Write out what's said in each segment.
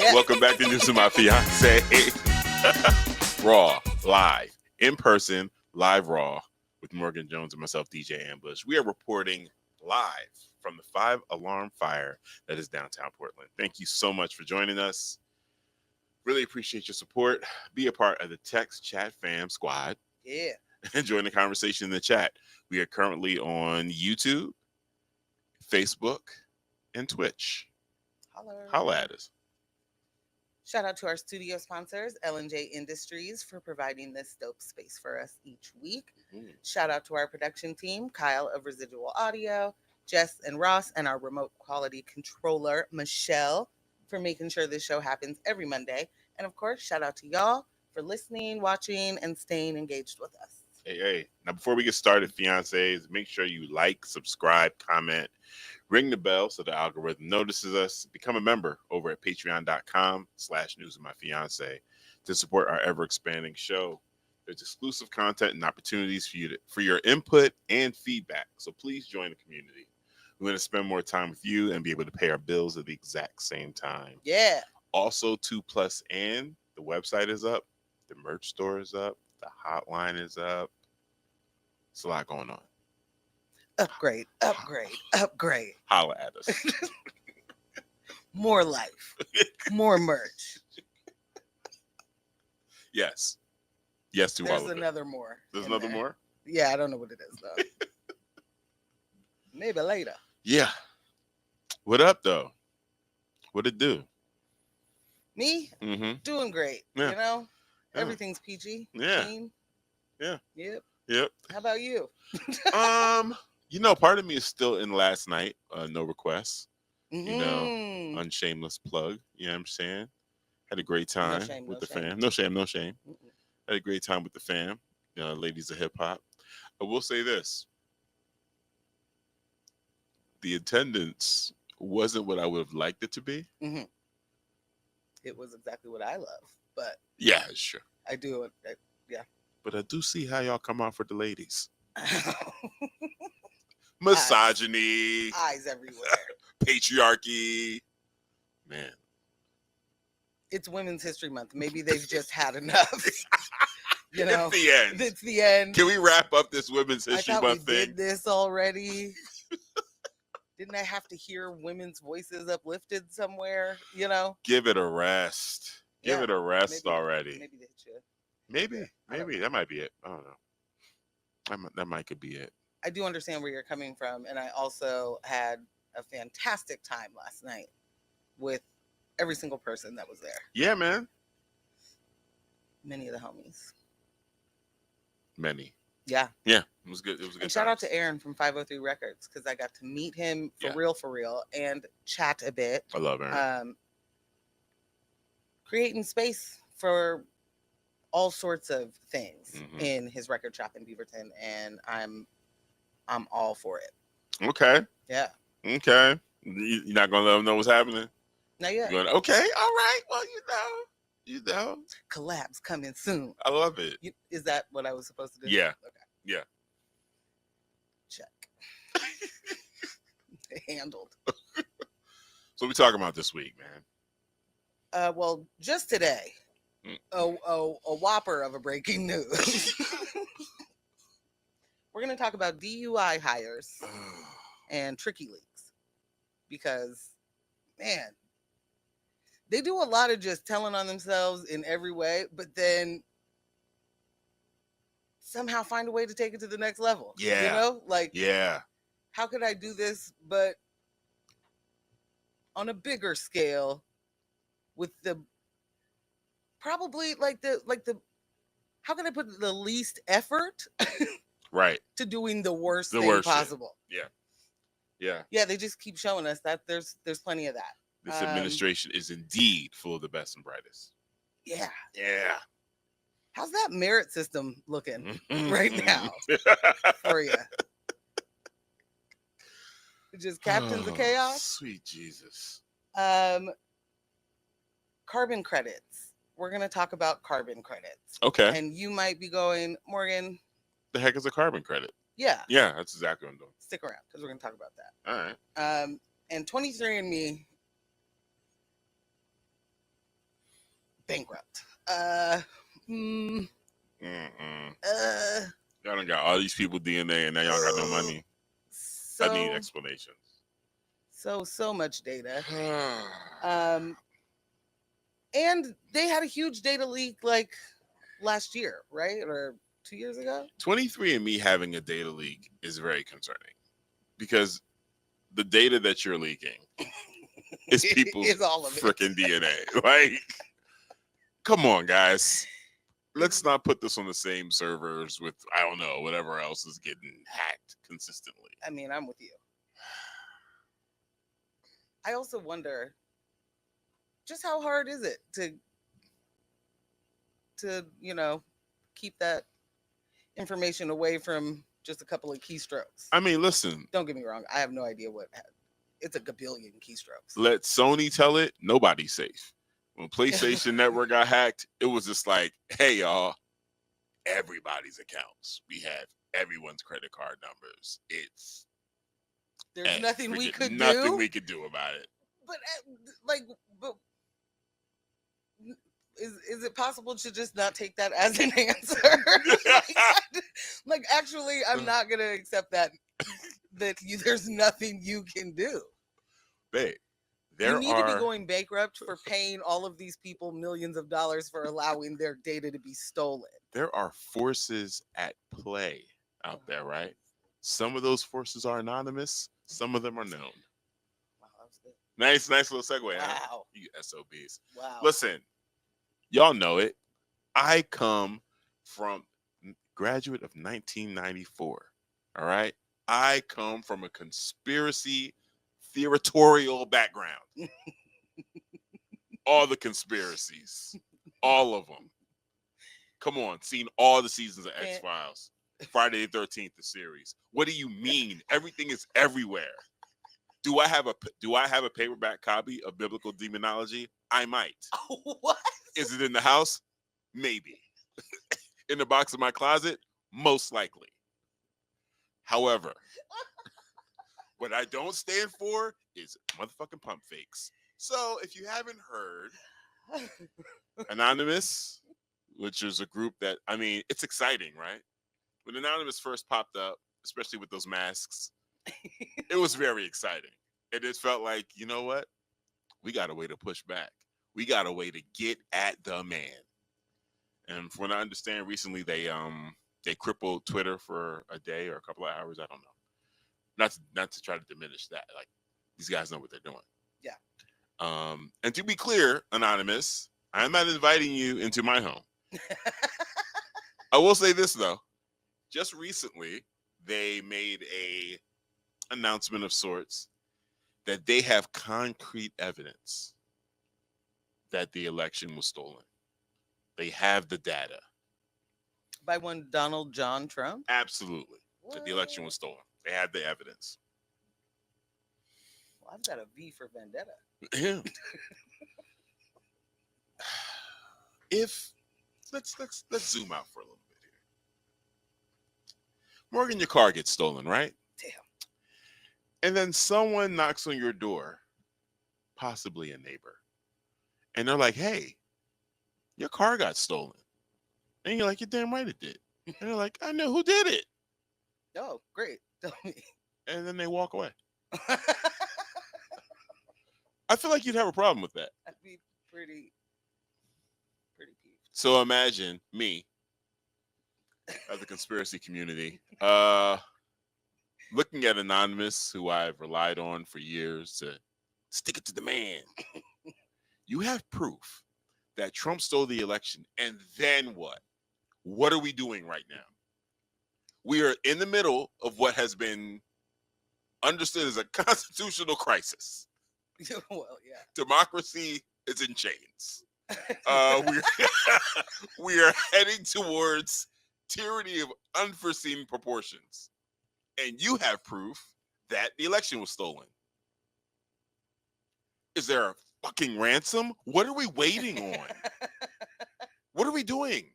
Welcome back to News of My Fiance. Raw, live, in person, live raw with Morgan Jones and myself, DJ Ambush. We are reporting live from the 5-alarm fire that is downtown Portland. Thank you so much for joining us. Really appreciate your support. Be a part of the Text Chat Fam Squad. Yeah. And join the conversation in the chat. We are currently on YouTube, Facebook, and Twitch. Holla at us. Shout out to our studio sponsors, L&J Industries, for providing this dope space for us each week. Shout out to our production team, Kyle of Residual Audio, Jess and Ross, and our remote quality controller, Michelle, for making sure this show happens every Monday. And of course, shout out to y'all for listening, watching, and staying engaged with us. Hey. Now, before we get started, fiancés, make sure you like, subscribe, comment, ring the bell so the algorithm notices us. Become a member over at patreon.com/newsofmyfiance to support our ever-expanding show. There's exclusive content and opportunities for your input and feedback. So please join the community. We're going to spend more time with you and be able to pay our bills at the exact same time. Yeah. Also, 2+ and the website is up. The merch store is up. The hotline is up. It's a lot going on. Upgrade. Holla at us. More life. More merch. Yes. Yes to all of it. There's another more. There's another more? Yeah, I don't know what it is, though. Maybe later. Yeah. What up, though? What it do? Me? Mm-hmm. Doing great. Yeah. You know? Yeah. Everything's PG. Yeah. Clean. Yeah. Yep. How about you? Part of me is still in last night. No requests. Mm-hmm. Unshameless plug. You know what I'm saying? Had a great time with the fam. No shame. Mm-mm. Had a great time with the fam. Ladies of hip hop. I will say this. The attendance wasn't what I would have liked it to be. Mm-hmm. It was exactly what I love, but yeah, sure. I do it. Yeah. But I do see how y'all come out for the ladies. Misogyny. Eyes everywhere. Patriarchy. Man. It's Women's History Month. Maybe they've just had enough. It's the end. Can we wrap up this Women's History Month thing? Did this already. Didn't I have to hear women's voices uplifted somewhere? Give it a rest. Yeah, Give it a rest already. Maybe they should. Maybe that might be it. I don't know. That might could be it. I do understand where you're coming from, and I also had a fantastic time last night with every single person that was there. Yeah, man. Many of the homies. Many. Yeah. Yeah. It was good. And shout out to Aaron from 503 Records, because I got to meet him for real, and chat a bit. I love Aaron. Creating space for all sorts of things in his record shop in Beaverton, and I'm all for it. Okay. Yeah. Okay. You're not gonna let them know what's happening? Not yet. Okay. All right. Well, you know. Collabs coming soon. I love it. Is that what I was supposed to do? Yeah. Okay. Yeah. Check. Handled. So we talking about this week, man. Well, just today, a whopper of a breaking news. We're going to talk about DUI hires and TrikiLeaks, because, man, they do a lot of just telling on themselves in every way, but then somehow find a way to take it to the next level. Yeah. Yeah. How could I do this, but on a bigger scale, with the probably how can I put the least effort right to doing the worst thing possible? Yeah. They just keep showing us that there's plenty of that. This administration is indeed full of the best and brightest. Yeah. How's that merit system looking right now for you? Just captains of chaos. Sweet Jesus. Carbon credits. We're going to talk about carbon credits. Okay. And you might be going, Morgan, the heck is a carbon credit? Yeah, that's exactly what I'm doing. Stick around, because we're going to talk about that. All right. And 23andMe Bankrupt. Mm-mm. Y'all done got all these people DNA and now y'all got no money. I need explanations. So much data. And they had a huge data leak like last year, right? Or 2 years ago? 23andMe having a data leak is very concerning because the data that you're leaking is people's freaking DNA. Like, come on, guys. Let's not put this on the same servers with, I don't know, whatever else is getting hacked consistently. I mean, I'm with you. I also wonder, just how hard is it to keep that information away from just a couple of keystrokes? I mean, listen. Don't get me wrong. I have no idea it's a gabillion keystrokes. Let Sony tell it. Nobody's safe. When PlayStation Network got hacked, it was just like, hey, y'all, everybody's accounts. We have everyone's credit card numbers. There's nothing we could do. Nothing we could do about it. But is it possible to just not take that as an answer? Actually, I'm not gonna accept that there's nothing you can do. Babe, you need to be going bankrupt for paying all of these people millions of dollars for allowing their data to be stolen. There are forces at play out there, right? Some of those forces are anonymous. Some of them are known. Wow, that was good. Nice little segue. Wow. Huh? You SOBs. Wow. Listen, y'all know it. I come from graduate of 1994. All right. I come from a conspiracy theoritorial background. All the conspiracies. All of them. Come on. Seen all the seasons of X-Files. Friday the 13th, the series. What do you mean? Everything is everywhere. Do I have a paperback copy of Biblical Demonology? I might. What? Is it in the house? Maybe. In the box of my closet? Most likely. However, what I don't stand for is motherfucking pump fakes. So if you haven't heard, Anonymous, which is a group that, I mean, it's exciting, right? When Anonymous first popped up, especially with those masks, it was very exciting. It just felt like, you know what? We got a way to push back. We got a way to get at the man. And from what I understand, recently they crippled Twitter for a day or a couple of hours. I don't know. Not to try to diminish that. Like, these guys know what they're doing. Yeah. And to be clear, Anonymous, I'm not inviting you into my home. I will say this though. Just recently, they made a announcement of sorts that they have concrete evidence that the election was stolen. They have the data. By one Donald John Trump? Absolutely. What? That the election was stolen. They had the evidence. Well, I've got a V for vendetta. Yeah. Let's zoom out for a little bit here. Morgan, your car gets stolen, right? Damn. And then someone knocks on your door, possibly a neighbor, and they're like, hey, your car got stolen. And you're like, you're damn right it did. And they're like, I know who did it. Oh, great. Tell me. And then they walk away. I feel like you'd have a problem with that. I'd be pretty peeved. So imagine me, as the conspiracy community, looking at Anonymous, who I've relied on for years to stick it to the man. You have proof that Trump stole the election, and then what? What are we doing right now? We are in the middle of what has been understood as a constitutional crisis. Well, yeah. Democracy is in chains. We are heading towards tyranny of unforeseen proportions. And you have proof that the election was stolen. Is there a fucking ransom? What are we waiting on? What are we doing?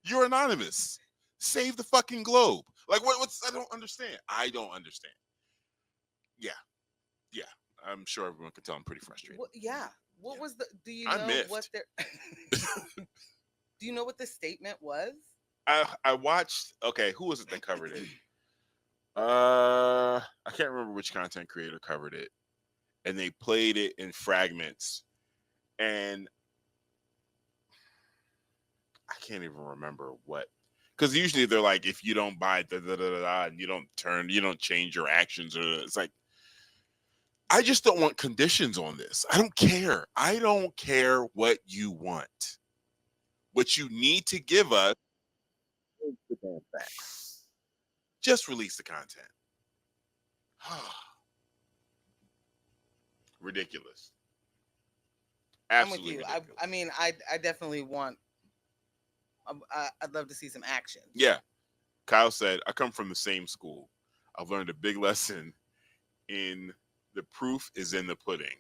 You're Anonymous. Save the fucking globe. Like, what's I don't understand. Yeah. I'm sure everyone can tell I'm pretty frustrated. Well, yeah. What was the? Do you I know miffed. what their? Do you know what the statement was? I watched. Okay, who was it that covered it? I can't remember which content creator covered it, and they played it in fragments, and I can't even remember what. Because usually they're like, if you don't buy da da da da, and you don't change your actions, or it's like, I just don't want conditions on this. I don't care. I don't care what you want. What you need to give us is the damn facts. Just release the content. Ridiculous. Absolutely I'm with you. ridiculous. I mean, I definitely want. I'd love to see some action. Yeah. Kyle said, I come from the same school. I've learned a big lesson in the proof is in the pudding.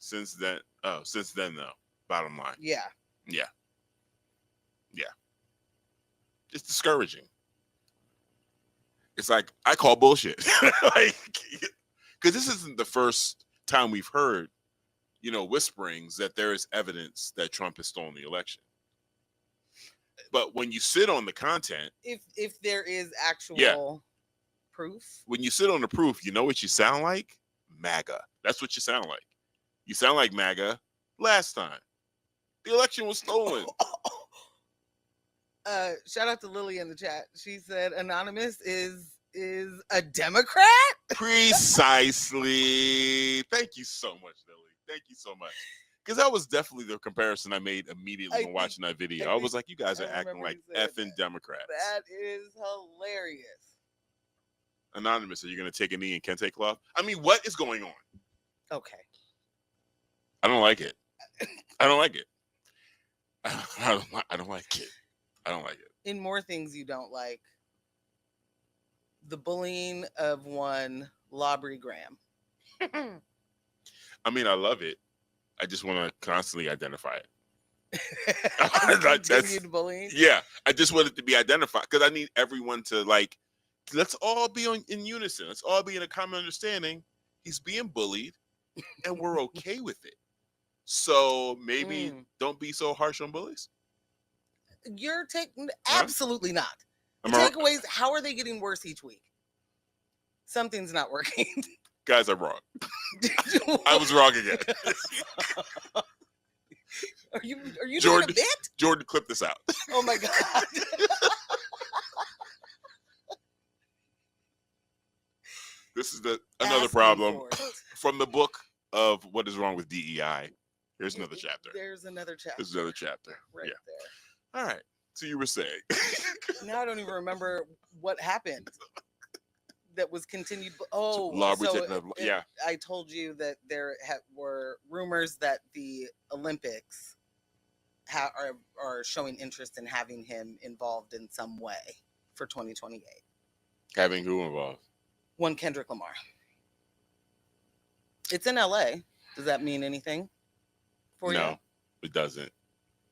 Since then though, bottom line. Yeah. Yeah. It's discouraging. It's like, I call bullshit. Like, because this isn't the first time we've heard, whisperings that there is evidence that Trump has stolen the election. But when you sit on the content, if there is actual proof, when you sit on the proof, you know what you sound like? MAGA. That's what you sound like. You sound like MAGA last time. The election was stolen. Shout out to Lily in the chat. She said anonymous is a Democrat. Precisely. Thank you so much, Lily. Thank you so much. Because that was definitely the comparison I made immediately when watching that video. I was like, you guys are acting like effing Democrats. That is hilarious. Anonymous, are you going to take a knee in Kente cloth? I mean, what is going on? Okay. I don't like it. I don't like it. I don't like it. I don't like it. In more things you don't like, the bullying of one Labrie Graham. I mean, I love it. I just want to constantly identify it. Continued bullying? Yeah, I just want it to be identified because I need everyone to let's all be in unison. Let's all be in a common understanding. He's being bullied and we're okay with it. So maybe don't be so harsh on bullies. You're taking absolutely not. The takeaways, how are they getting worse each week? Something's not working. Guys, I'm wrong. I was wrong again. Are you doing a bit? Jordan, clip this out. Oh my God. This is another problem from the book of What is Wrong with DEI. Here's another chapter. There's another chapter. There's another chapter. Right there. All right. So you were saying. Now I don't even remember what happened. That was continued. Oh, yeah. I told you that there were rumors that the Olympics are showing interest in having him involved in some way for 2028. Having who involved? One Kendrick Lamar. It's in LA. Does that mean anything for you? No, it doesn't.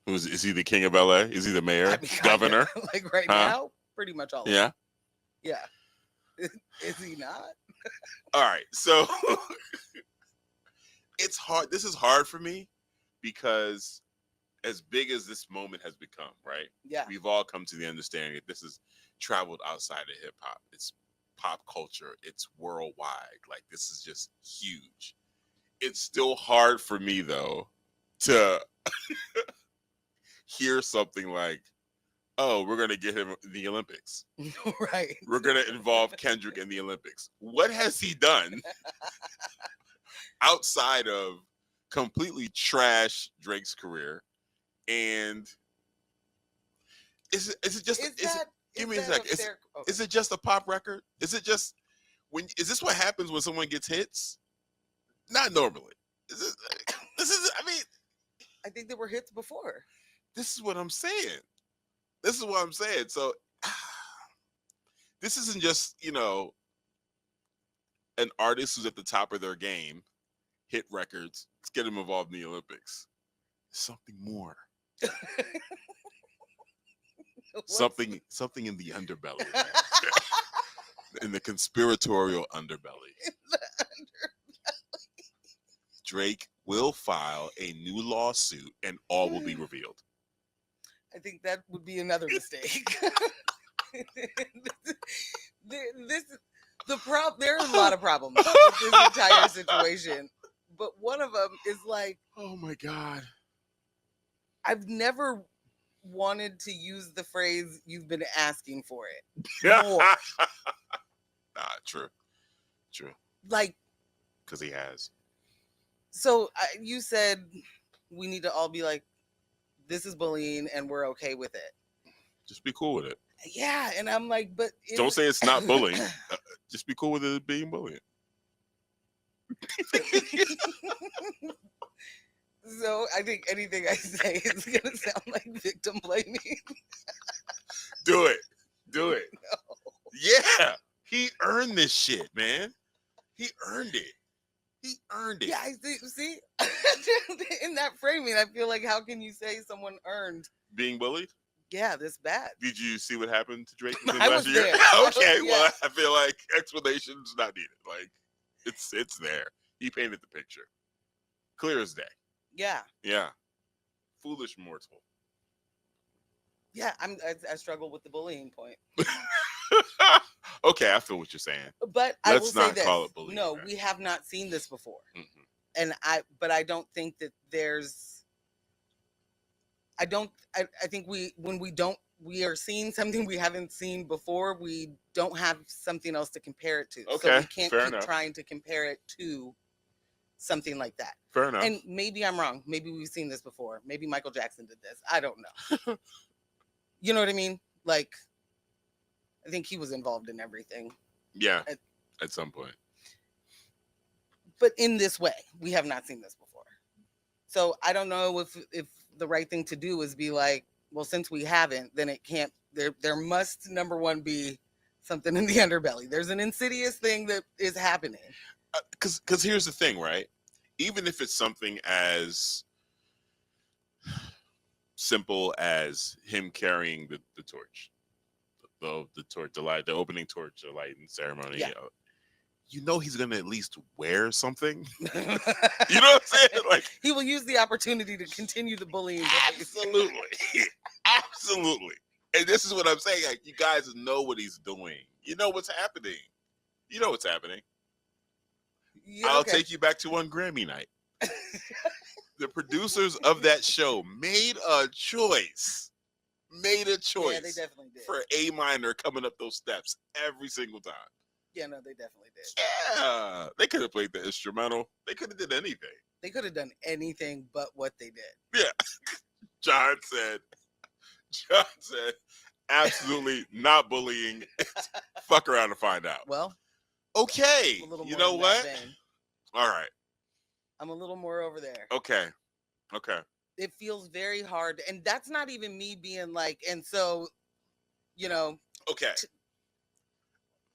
Is he the king of LA? Is he the mayor? Governor? Like right now? Pretty much all of Yeah. it. Yeah. Is he not? All right. So it's hard. This is hard for me because as big as this moment has become, right? Yeah. We've all come to the understanding that this has traveled outside of hip hop. It's pop culture. It's worldwide. Like, this is just huge. It's still hard for me, though, to hear something like, oh, we're going to get him in the Olympics. Right. We're going to involve Kendrick in the Olympics. What has he done outside of completely trash Drake's career? And is it just... Give me a second. Is it just a pop record? Is it just... Is this what happens when someone gets hits? Not normally. I think there were hits before. This is what I'm saying. So this isn't just, an artist who's at the top of their game, hit records, let's get him involved in the Olympics. Something more. Something in the underbelly. In the conspiratorial underbelly. Drake will file a new lawsuit and all will be revealed. I think that would be another mistake. There are a lot of problems with this entire situation, but one of them is like, oh my God, I've never wanted to use the phrase "you've been asking for it" more. Nah, true, Like, because he has. so you said we need to all be like, this is bullying and we're okay with it. Just be cool with it. Yeah, and I'm like, but don't say it's not bullying. Just be cool with it being bullying. So I think anything I say is gonna sound like victim blaming. Do it. No. Yeah, he earned this shit, man. He earned it. Yeah, I see. In that framing, I feel like, how can you say someone earned being bullied? Yeah, this bad. Did you see what happened to Drake I last was year? there. Okay, Yeah. well, I feel like explanation's not needed. Like, it's there. He painted the picture, clear as day. Yeah. Foolish mortal. Yeah, I struggle with the bullying point. Okay, I feel what you're saying. But Let's I will say not this. call it bullying. No, man. we have not seen this before. Mhm. And I don't think that there's, I think when we are seeing something we haven't seen before, we don't have something else to compare it to. Okay, so we can't fair keep enough. trying to compare it to something like that. Fair enough. And maybe I'm wrong. Maybe we've seen this before. Maybe Michael Jackson did this. I don't know. You know what I mean? Like, I think he was involved in everything. Yeah, at some point. But in this way, we have not seen this before. So I don't know if the right thing to do is be like, well, since we haven't, then it can't. There must, number one, be something in the underbelly. There's an insidious thing that is happening. Because here's the thing, right? Even if it's something as simple as him carrying the torch, the torch, the opening torch, the lighting ceremony. Yeah. You know he's gonna at least wear something. You know what I'm saying? Like, he will use the opportunity to continue the bullying. Absolutely, absolutely. And this is what I'm saying. Like, you guys know what he's doing. You know what's happening. Yeah, I'll take you back to one Grammy night. The producers of that show made a choice. Yeah, they definitely did. For A minor coming up those steps every single time. Yeah, no, they definitely did. Yeah, they could have played the instrumental. They could have did anything. They could have done anything but what they did. Yeah. John said, absolutely not bullying. Fuck around and find out. Well, okay. You know what? All right. I'm a little more over there. Okay. It feels very hard. And that's not even me being like, and so, Okay.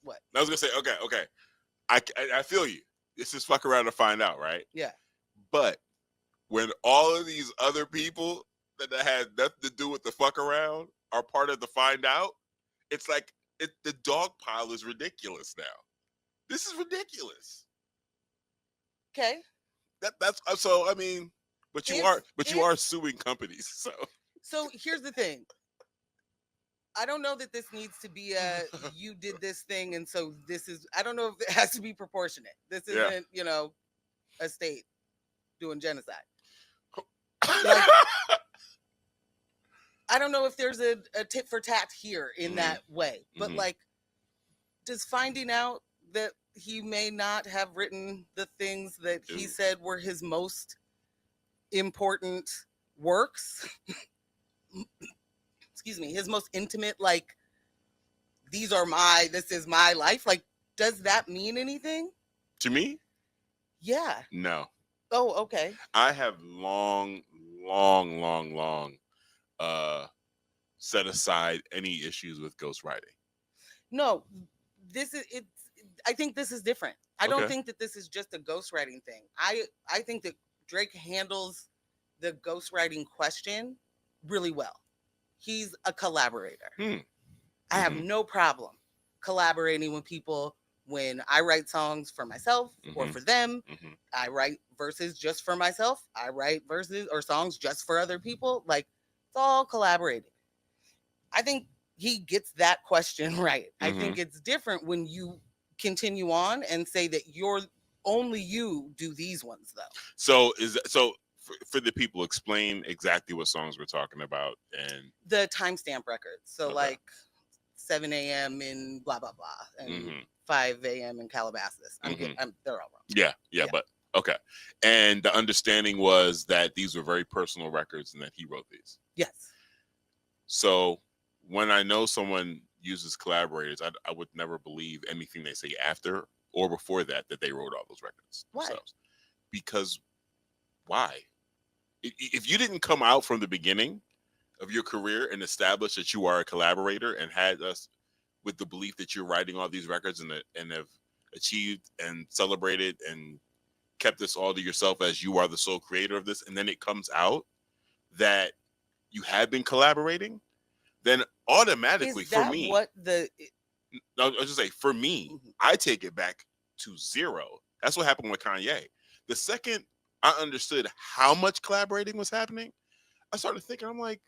What? I was going to say, okay. I feel you. This is fuck around and find out, right? Yeah. But when all of these other people that had nothing to do with the fuck around are part of the find out, it's like the dog pile is ridiculous now. This is ridiculous. Okay. That's so. I mean, but you are suing companies. So here's the thing. I don't know that this needs to be you did this thing, and so this is. I don't know if it has to be proportionate. This isn't a state doing genocide. Like, I don't know if there's a tit for tat here in that way, but like, does finding out that he may not have written the things that he said were his most important works, excuse me, his most intimate, like, this is my life, like, does that mean anything to me? Yeah. No. Oh, okay. I have long set aside any issues with ghostwriting. No, I think this is different. I don't think that this is just a ghostwriting thing. I think that Drake handles the ghostwriting question really well. He's a collaborator. I have no problem collaborating with people when I write songs for myself or for them, Mm-hmm. I write verses just for myself. I write verses or songs just for other people. Like, it's all collaborating. I think he gets that question right. I think it's different when you continue on and say that only you do these ones, though. So for the people, explain exactly what songs we're talking about and the timestamp records. So Okay. like 7 a.m. in blah blah blah and 5 a.m. in Calabasas. They're all wrong. Yeah, but okay. And the understanding was that these were very personal records and that he wrote these. Yes. So when I know someone uses collaborators, I would never believe anything they say after or before that they wrote all those records themselves. Because why? If you didn't come out from the beginning of your career and establish that you are a collaborator and had us with the belief that you're writing all these records and have achieved and celebrated and kept this all to yourself as you are the sole creator of this, and then it comes out that you have been collaborating, then automatically for me, I was just say for me, I take it back to zero. That's what happened with Kanye. The second I understood how much collaborating was happening, I started thinking, I'm like,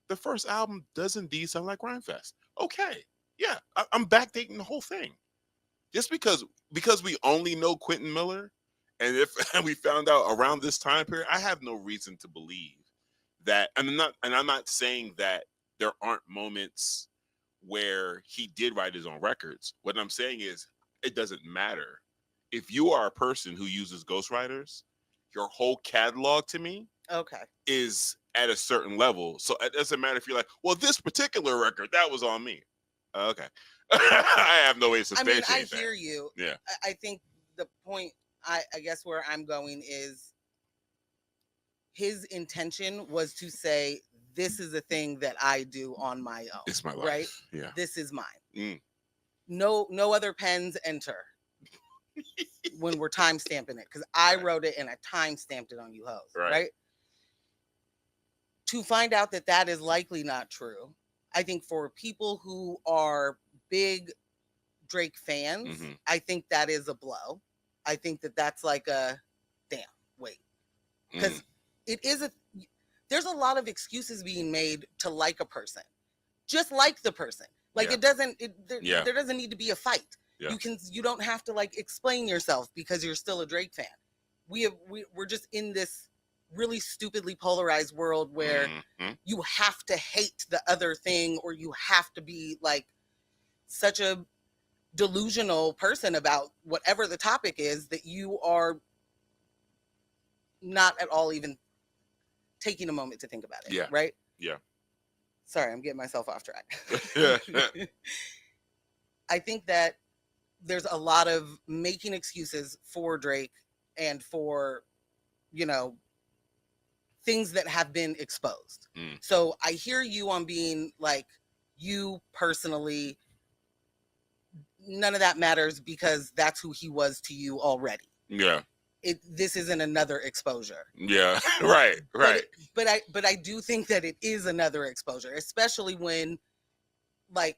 the first album does indeed sound like Rhymefest. Okay, yeah, I'm backdating the whole thing. Just because we only know Quentin Miller, and if we found out around this time period, I have no reason to believe that. I'm not saying that there aren't moments where he did write his own records. What I'm saying is, it doesn't matter. If you are a person who uses ghostwriters, your whole catalog to me is at a certain level. So it doesn't matter if you're like, well, this particular record, that was on me. Okay. I have no way to substantiate that. I hear you. Yeah. I think the point, I guess where I'm going is his intention was to say, this is a thing that I do on my own. It's my life. Right? Yeah. This is mine. No other pens enter when we're time stamping it, because I wrote it and I time stamped it on you hoes. Right? To find out that is likely not true, I think for people who are big Drake fans, I think that is a blow. I think that's like a damn, wait. Because there's a lot of excuses being made to like a person. Just like the person. Like there doesn't need to be a fight. Yeah. You don't have to like explain yourself because you're still a Drake fan. We're just in this really stupidly polarized world where you have to hate the other thing, or you have to be like such a delusional person about whatever the topic is that you are not at all even taking a moment to think about it. Yeah. Right? Yeah. Sorry, I'm getting myself off track. I think that there's a lot of making excuses for Drake and for, things that have been exposed. So I hear you on being like, you personally, none of that matters because that's who he was to you already. Yeah. This isn't another exposure. Yeah. Right. But I do think that it is another exposure, especially when, like,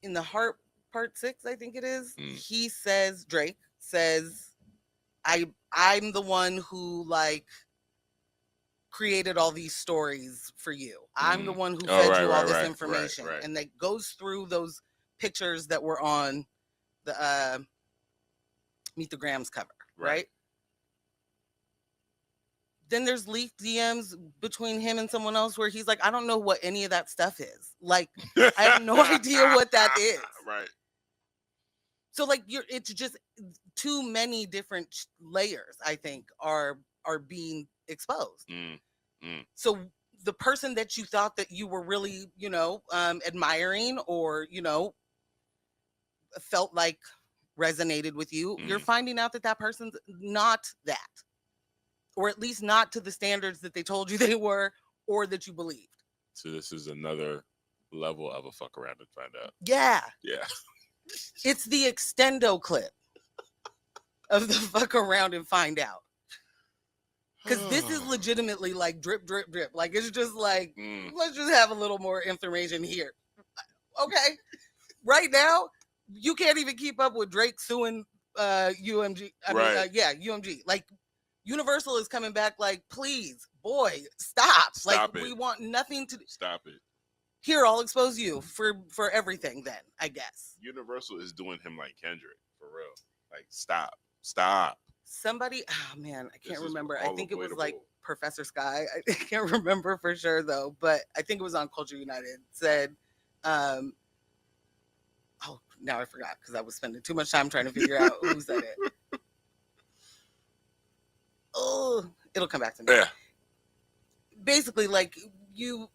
in the Heart Part 6, I think it is, Drake says, I'm the one who like created all these stories for you. I'm the one who fed you all this information. And that goes through those pictures that were on the Meet the Grams cover, right? Then there's leaked DMs between him and someone else where he's like, I don't know what any of that stuff is. Like, I have no idea what that is. Right. So like it's just too many different layers, I think, are being exposed. So the person that you thought that you were really, admiring or, felt like resonated with you, you're finding out that person's not that. Or at least not to the standards that they told you they were or that you believed. So this is another level of a fuck around and find out. Yeah. Yeah. It's the extendo clip of the fuck around and find out. Because this is legitimately like drip, drip, drip. Like, it's just like, let's just have a little more information here. Okay. right now, you can't even keep up with Drake suing UMG. UMG. Like, Universal is coming back like, please, boy, stop. Stop like, it. we want nothing to Stop it. Here, I'll expose you for everything then, I guess. Universal is doing him like Kendrick, for real. Like, stop. Somebody, oh man, I can't This is remember. I think it was like unavoidable. Professor Sky. I can't remember for sure though, but I think it was on Culture United. Said, oh, now I forgot because I was spending too much time trying to figure out who said it. Oh, it'll come back to me. Yeah. Basically, like you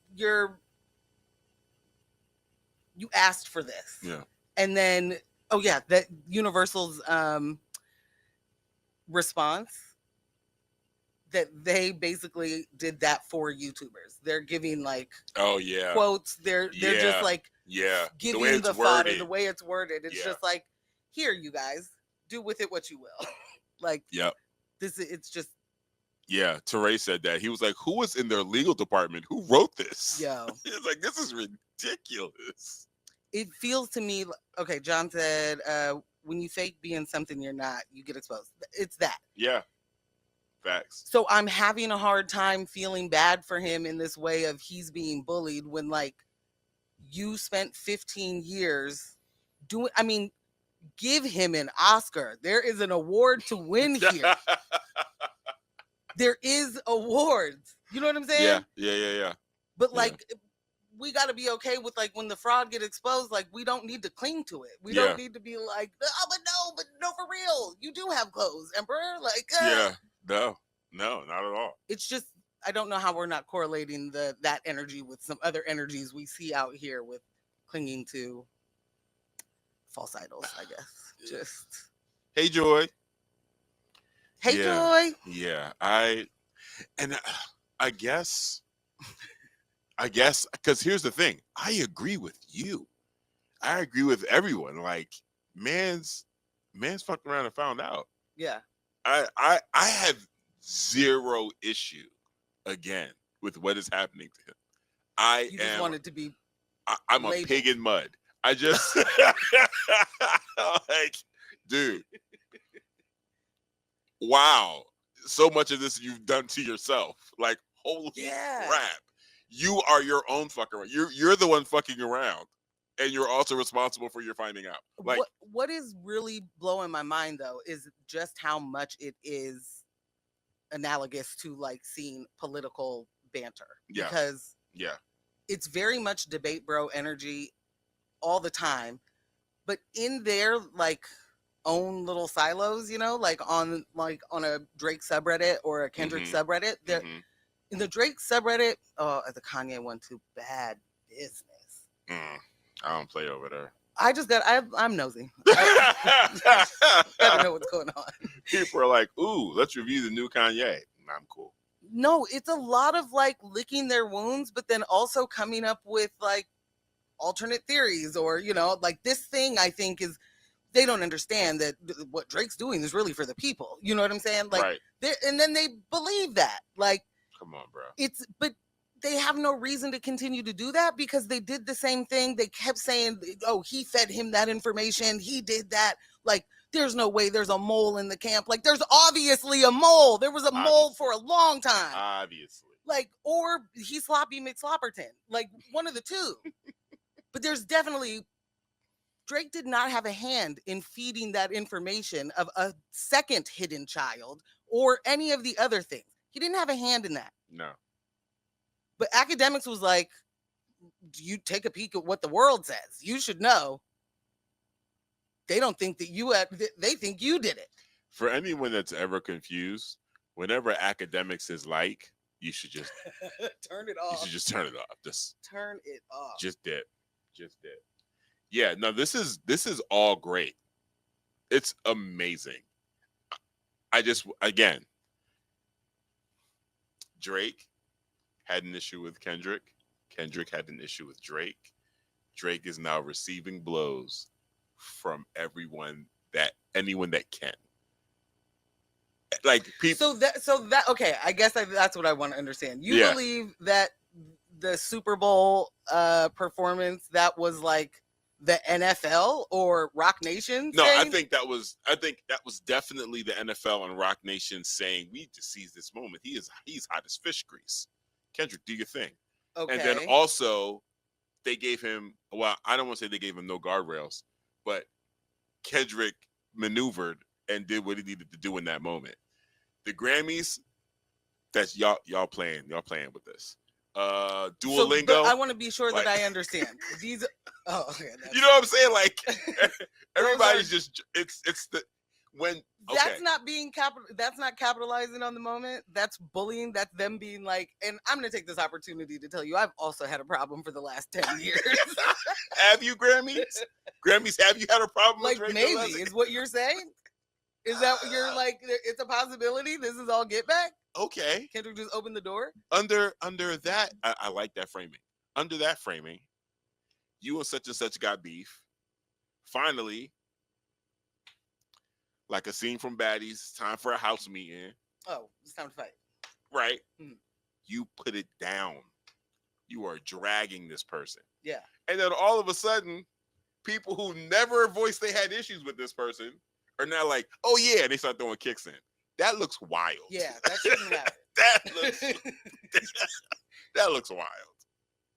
asked for this. Yeah. And then, oh yeah, that Universal's response that they basically did that for YouTubers. They're giving like quotes. They're just like giving the fodder, the way it's worded. It's just like, here, you guys, do with it what you will. Like, it's just. Yeah, Teray said that. He was like, who was in their legal department? Who wrote this? Yo. He was like, this is ridiculous. It feels to me, okay, John said, when you fake being something you're not, you get exposed. It's that. Yeah. Facts. So I'm having a hard time feeling bad for him in this way of he's being bullied when, like, you spent 15 years doing, I mean, give him an Oscar. There is an award to win here. There is awards. You know what I'm saying? Yeah. But like, we got to be okay with like when the fraud get exposed. Like, we don't need to cling to it. We don't need to be like, but no, for real, you do have clothes, Emperor. Like, no, not at all. It's just I don't know how we're not correlating that energy with some other energies we see out here with clinging to false idols. I guess. Just hey, Joy. Hey, Joy. Yeah, I guess, because here's the thing. I agree with you. I agree with everyone. Like, man's fucked around and found out. Yeah. I have zero issue again with what is happening to him. You just wanted to be. I'm labeled. A pig in mud. I just like, dude. Wow, so much of this you've done to yourself. Like, holy crap, you are your own fucker. You're the one fucking around, and you're also responsible for your finding out. Like, what is really blowing my mind though is just how much it is analogous to like seeing political banter. Because it's very much debate bro energy all the time, but in their like own little silos, you know, like on a Drake subreddit or a Kendrick subreddit. In the Drake subreddit, the Kanye one too, bad business. I don't play over there. I'm nosy. Gotta know what's going on. People are like, ooh, let's review the new Kanye. I'm cool. No, it's a lot of like licking their wounds, but then also coming up with like alternate theories or, you know, like this thing I think is, they don't understand that what Drake's doing is really for the people. You know what I'm saying? Like, and then they believe that. Like, come on, bro. But they have no reason to continue to do that because they did the same thing. They kept saying, "Oh, he fed him that information. He did that." Like, there's no way there's a mole in the camp. Like, there's obviously a mole. There was a mole for a long time. Obviously. Like, or he's Sloppy McSlopperton. Like, one of the two. But there's definitely. Drake did not have a hand in feeding that information of a second hidden child or any of the other things. He didn't have a hand in that. No. But academics was like, you take a peek at what the world says. You should know. They don't think that they think you did it. For anyone that's ever confused, whenever academics is like, you should just turn it off. You should just turn it off. Just turn it off. Just did. Yeah, no, this is all great. It's amazing. Again, Drake had an issue with Kendrick. Kendrick had an issue with Drake. Drake is now receiving blows from anyone that can. Like, people. So that okay, I guess that's what I want to understand. You believe that the Super Bowl performance that was like the NFL or Rock Nation? No, saying? I think that was definitely the NFL and Rock Nation saying we just seize this moment. He's hot as fish grease. Kendrick, do your thing. Okay. And then also they gave him, well, I don't want to say they gave him no guardrails, but Kendrick maneuvered and did what he needed to do in that moment. The Grammys, that's y'all playing with this. Duolingo. So, I want to be sure that I understand. These okay. You know what I'm saying? Like everybody's just it's the when okay. That's not capitalizing on the moment. That's bullying. That's them being like, and I'm gonna take this opportunity to tell you I've also had a problem for the last 10 years. Have you, Grammys? Grammys, have you had a problem like with maybe is what you're saying? Is that what you're like? It's a possibility. This is all get back. Okay. Kendrick just open the door? Under that, I like that framing. Under that framing, you and such got beef. Finally, like a scene from Baddies, time for a house meeting. Oh, it's time to fight. Right. You put it down. You are dragging this person. Yeah. And then all of a sudden, people who never voiced they had issues with this person are now like, oh yeah, and they start throwing kicks in. That looks wild. Yeah, that shouldn't happen. that looks wild.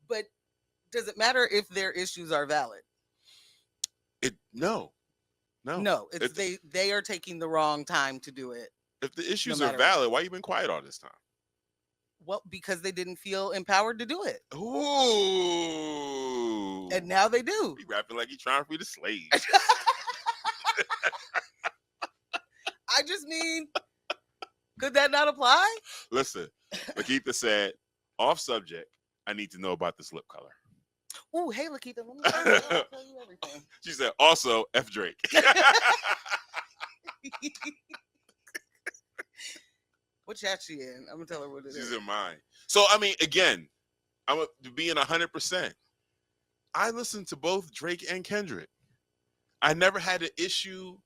But does it matter if their issues are valid? No. It's they are taking the wrong time to do it. If the issues are valid, why you been quiet all this time? Well, because they didn't feel empowered to do it. Ooh. And now they do. He rapping like he's trying to free the slaves. I just mean, could that not apply? Listen, Lakeitha said, off subject, I need to know about this lip color. Ooh, hey, Lakeitha, let me tell you everything. She said, also, F Drake. What chat she in? I'm going to tell her what it is. She's in mine. So, I mean, again, I'm being 100%. I listened to both Drake and Kendrick. I never had an issue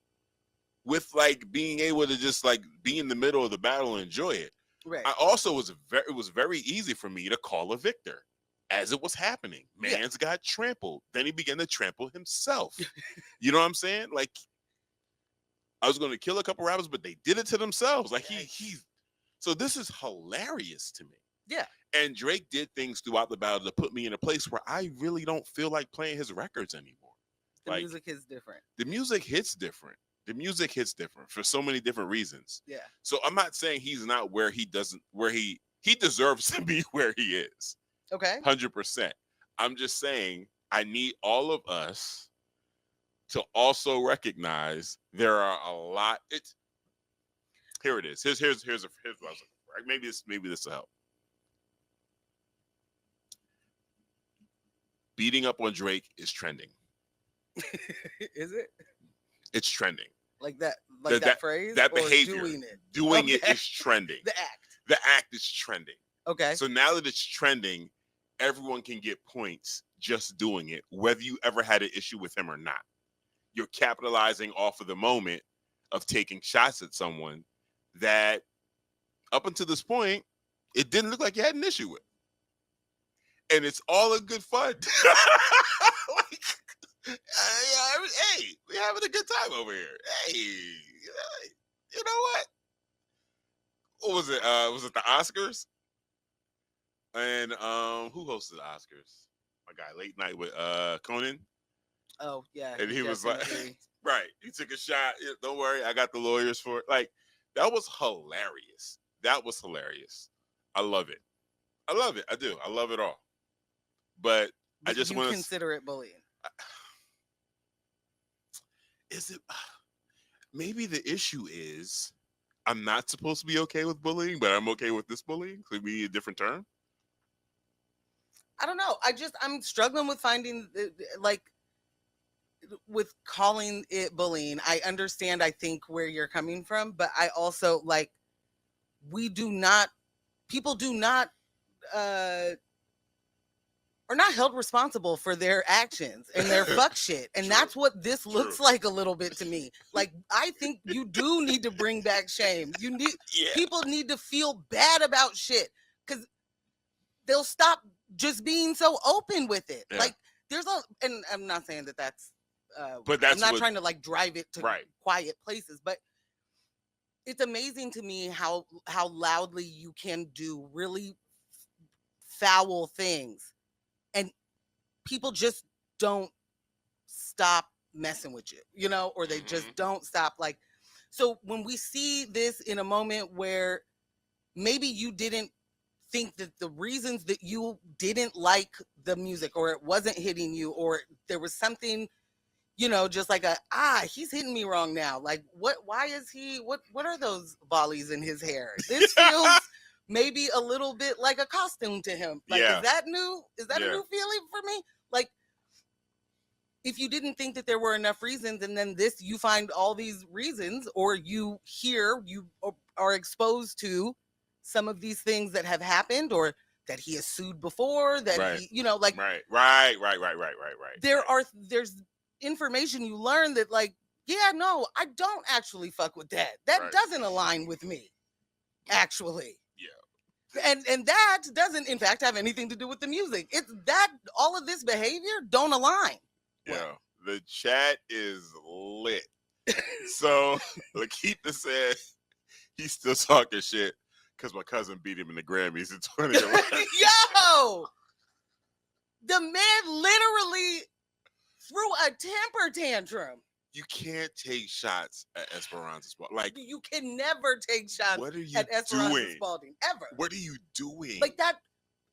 with like being able to just like be in the middle of the battle and enjoy it. Right. I also it was very easy for me to call a victor as it was happening. Mans got trampled. Then he began to trample himself. You know what I'm saying? Like I was going to kill a couple rappers, but they did it to themselves. Like so this is hilarious to me. Yeah. And Drake did things throughout the battle to put me in a place where I really don't feel like playing his records anymore. The music is different. The music hits different. The music hits different for so many different reasons. Yeah. So I'm not saying he's not where he deserves to be where he is. Okay. 100%. I'm just saying I need all of us to also recognize there are a lot. Here it is. Here's what I was looking for. Right? Maybe this will help. Beating up on Drake is trending. Is it? It's trending. Like that phrase? That behavior. Doing it is trending. The act. The act is trending. Okay. So now that it's trending, everyone can get points just doing it, whether you ever had an issue with him or not. You're capitalizing off of the moment of taking shots at someone that up until this point, it didn't look like you had an issue with. And it's all in good fun. Hey, we're having a good time over here. Hey, you know what? What was it? Was it the Oscars? And who hosted the Oscars? My guy, Late Night with Conan. Oh yeah. And he was like, right. He took a shot. Don't worry, I got the lawyers for it. Like that was hilarious. I love it. I do. I love it all. But I just want to consider it bullying. Is it? Maybe the issue is I'm not supposed to be okay with bullying, but I'm okay with this bullying. Could be a different term. I don't know. I'm struggling with finding with calling it bullying. I understand, I think, where you're coming from, but I also people do not are not held responsible for their actions and their fuck shit. And that's what this looks like a little bit to me. Like, I think you do need to bring back shame. People need to feel bad about shit because they'll stop just being so open with it. Yeah. Like, and I'm not saying that that's, but that's I'm not trying to like drive it to right. quiet places, but it's amazing to me how loudly you can do really foul things, and people just don't stop messing with you, you know, or they just don't stop. Like, so when we see this in a moment where maybe you didn't think that the reasons that you didn't like the music, or it wasn't hitting you, or there was something, you know, just like he's hitting me wrong now. Like, why is he, what are those volleys in his hair? This feels maybe a little bit like a costume to him. Like, Yeah. is that new? Is that a new feeling for me? Like, if you didn't think that there were enough reasons, and then you find all these reasons, or you are exposed to some of these things that have happened, or that he has sued before, that he, you know, like, right. There's information you learn that, like, yeah, no, I don't actually fuck with that. That doesn't align with me, actually. Yeah. And that doesn't, in fact, have anything to do with the music. It's that all of this behavior don't align. Yeah, the chat is lit. So Lakeitha said he's still talking shit because my cousin beat him in the Grammys in 2011. Yo! The man literally threw a temper tantrum. You can't take shots at Esperanza Spalding. Like, you can never take shots at Esperanza Spalding, ever. What are you doing? Like that.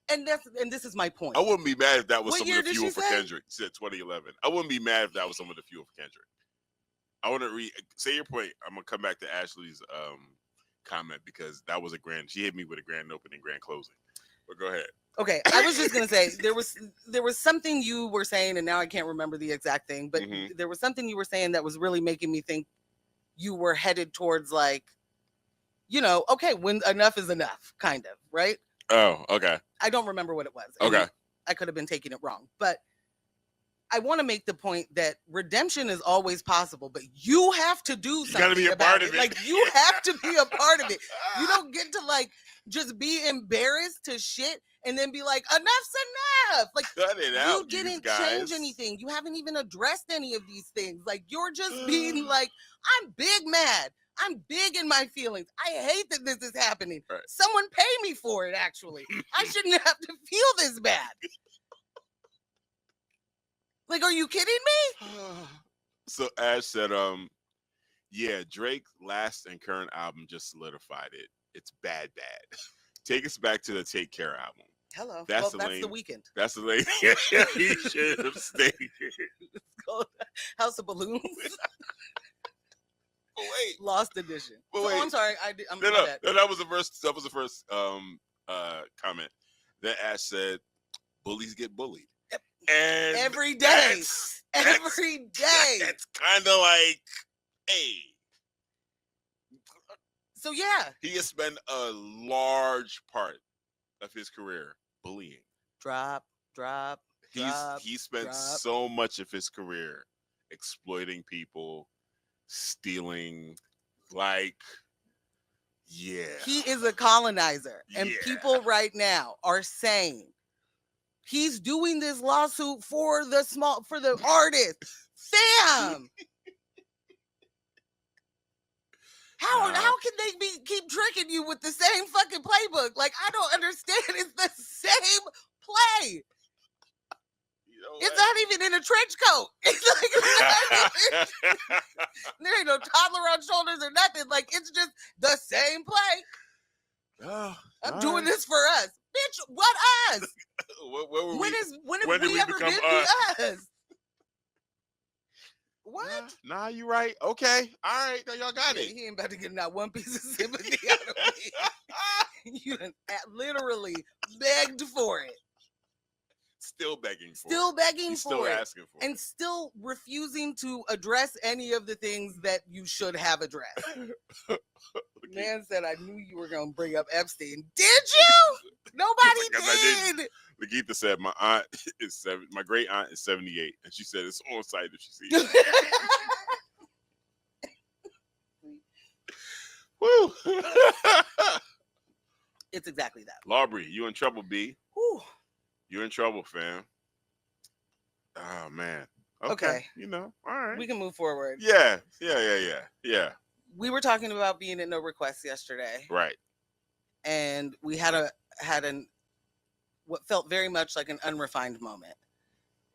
And this is my point. I wouldn't be mad if that was What some of the fuel for Kendrick. She said 2011. I wouldn't be mad if that was some of the fuel for Kendrick. I want to say your point. I'm gonna come back to Ashley's comment, because that was she hit me with a grand opening, grand closing. But go ahead. Okay, I was just gonna say there was something you were saying, and now I can't remember the exact thing, but there was something you were saying that was really making me think you were headed towards, like, you know, okay, when enough is enough, kind of, right? Oh, okay. I don't remember what it was. Okay. I could have been taking it wrong. But I want to make the point that redemption is always possible, but you have to do something. You got to be a part of it. Like, you have to be a part of it. You don't get to, like, just be embarrassed to shit and then be like, enough's enough. Like, cut it out. You didn't change anything. You haven't even addressed any of these things. Like, you're just being like, I'm big mad. I'm big in my feelings. I hate that this is happening. Right. Someone pay me for it, actually. I shouldn't have to feel this bad. Like, are you kidding me? So Ash said, yeah, Drake's last and current album just solidified it. It's bad. Take us back to the Take Care album. Hello. That's the weekend. That's the lane. He should have stayed. It's called House of Balloons. But wait, Lost edition. But wait. I'm sorry. No, that was the first. That was the first comment. Then Ash said, "Bullies get bullied." Yep. And every day. Every day. That's kind of like, hey. So yeah, he has spent a large part of his career bullying. Drop. He spent so much of his career exploiting people, stealing, like, yeah. He is a colonizer. And people right now are saying he's doing this lawsuit for the artist. Fam! How can they keep tricking you with the same fucking playbook? Like, I don't understand. It's the same play. It's not even in a trench coat. It's like there ain't no toddler on shoulders or nothing. Like, it's just the same play. I'm doing this for us, bitch. What us? When have we ever been us? What? Nah, you right. Okay. All right. Now y'all got it. He ain't about to get not one piece of sympathy out of me. You literally begged for it. Still begging for it. Still asking for it. And still refusing to address any of the things that you should have addressed. Man said, I knew you were going to bring up Epstein. Did you? Nobody did. Lakeitha said, my great aunt is 78. And she said, it's on site if she sees it. Woo. It's exactly that. Lawbury, you in trouble, B. Whew. You're in trouble, fam. Oh man. Okay. You know. All right. We can move forward. Yeah. We were talking about being at no request yesterday, Right. and we had an what felt very much like an unrefined moment,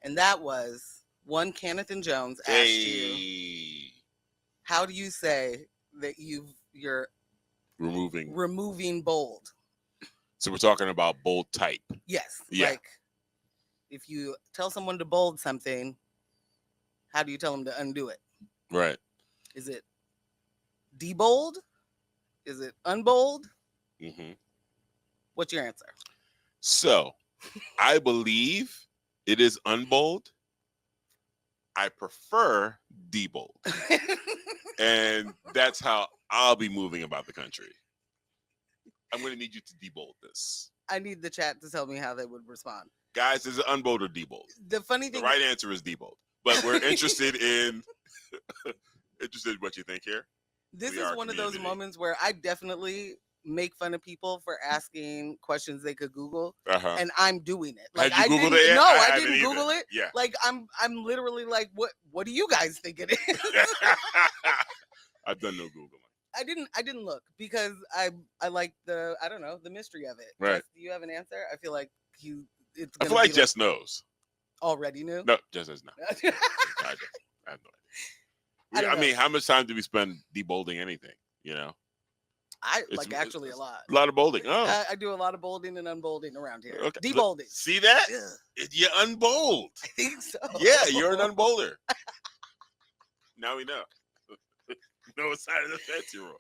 and that was one. Kenneth Jones asked you, how do you say that you're removing bold? So we're talking about bold type. Yes. Yeah. Like, if you tell someone to bold something, how do you tell them to undo it? Right. Is it debold? Is it unbold? Mm-hmm. What's your answer? So, I believe it is unbold. I prefer debold. And that's how I'll be moving about the country. I'm going to need you to debold this. I need the chat to tell me how they would respond. Guys, is it unbold or debold? The funny thing, the right answer is debold. But we're interested in what you think here. This is one of those moments where I definitely make fun of people for asking questions they could Google, and I'm doing it. Like, Had you Googled it? No, I didn't Google it. Yeah. Like, I'm literally like, what do you guys think it is? I've done no Googling. I didn't look because I like the mystery of it. Right. Jess, do you have an answer? I feel like I feel like Jess knows. Already knew? No, Jess does not. I have no idea. I mean, how much time do we spend debolding anything? You know? It's actually a lot. A lot of bolding. Oh. I do a lot of bolding and unbolding around here. Okay. Debolding. See that? You're unbold. I think so. Yeah, you're an unbolder. Now we know. No side of the fence you're on.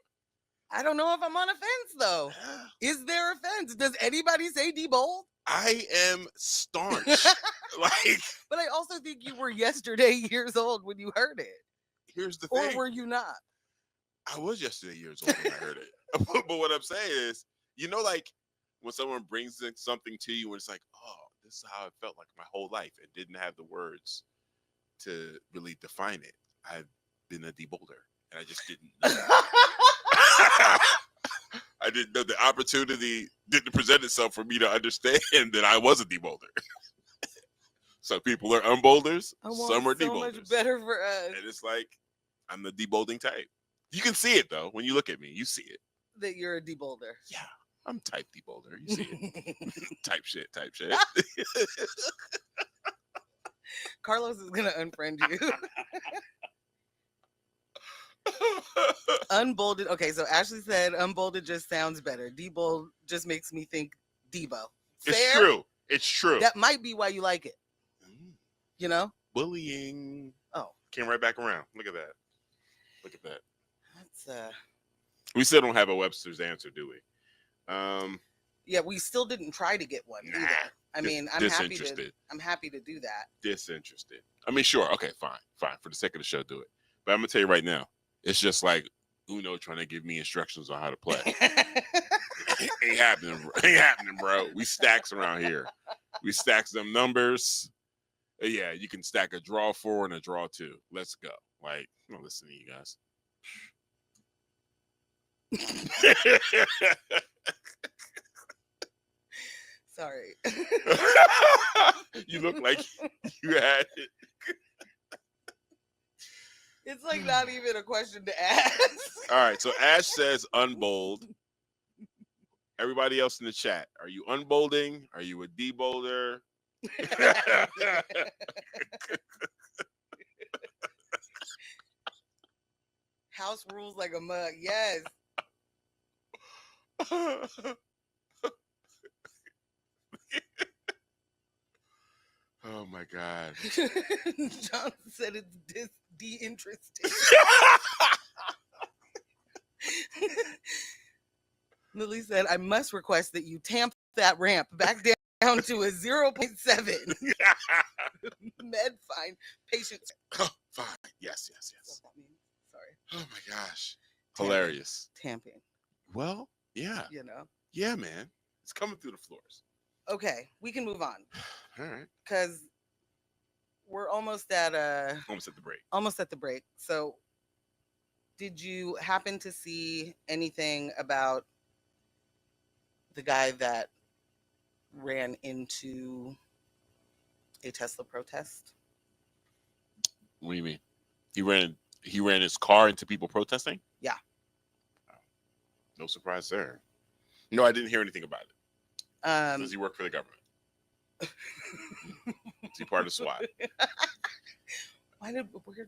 I don't know if I'm on a fence, though. Is there a fence? Does anybody say debold? I am staunch. But I also think you were yesterday years old when you heard it. Here's the thing. Or were you not? I was yesterday years old when I heard it. But what I'm saying is, like when someone brings something to you and it's like, oh, this is how it felt like my whole life, and didn't have the words to really define it. I've been a debolder, and I just didn't know. I didn't know the opportunity didn't present itself for me to understand that I was a debolder. Some people are unbolders, some are debolders. So much better for us. And it's like, I'm the debolding type. You can see it though. When you look at me, you see it. That you're a debolder. Yeah, I'm type debolder. You see it. Type shit. Carlos is gonna unfriend you. Unbolded. Okay, so Ashley said unbolded just sounds better. Debold just makes me think Debo. Fair? It's true. That might be why you like it. You know? Bullying. Oh. Came right back around. Look at that. That's We still don't have a Webster's answer, do we? Yeah, we still didn't try to get one either. I mean, I'm happy to do that. Disinterested. I mean, sure. Okay, fine. For the sake of the show, do it. But I'm gonna tell you right now, it's just like Uno trying to give me instructions on how to play. Ain't happening, bro. We stacks around here. We stacks them numbers. Yeah, you can stack a draw 4 and a draw 2. Let's go. Like, I'm not listening to you guys. Sorry. You look like you had it. It's like not even a question to ask. All right, so Ash says unbold. Everybody else in the chat, are you unbolding? Are you a debolder? House rules like a mug. Yes. Oh my God. John said it's de-interested. Lily said, I must request that you tamp that ramp back down to a 0.7. Med fine. Patient. Oh, fine. Yes. Sorry. Oh my gosh. Hilarious. Tamping. Well, yeah. You know? Yeah, man. It's coming through the floors. Okay, we can move on. All right. Because we're almost at the break. So did you happen to see anything about the guy that ran into a Tesla protest? What do you mean? He ran his car into people protesting? Yeah. No surprise there. No, I didn't hear anything about it. Does he work for the government? Is he part of SWAT? Where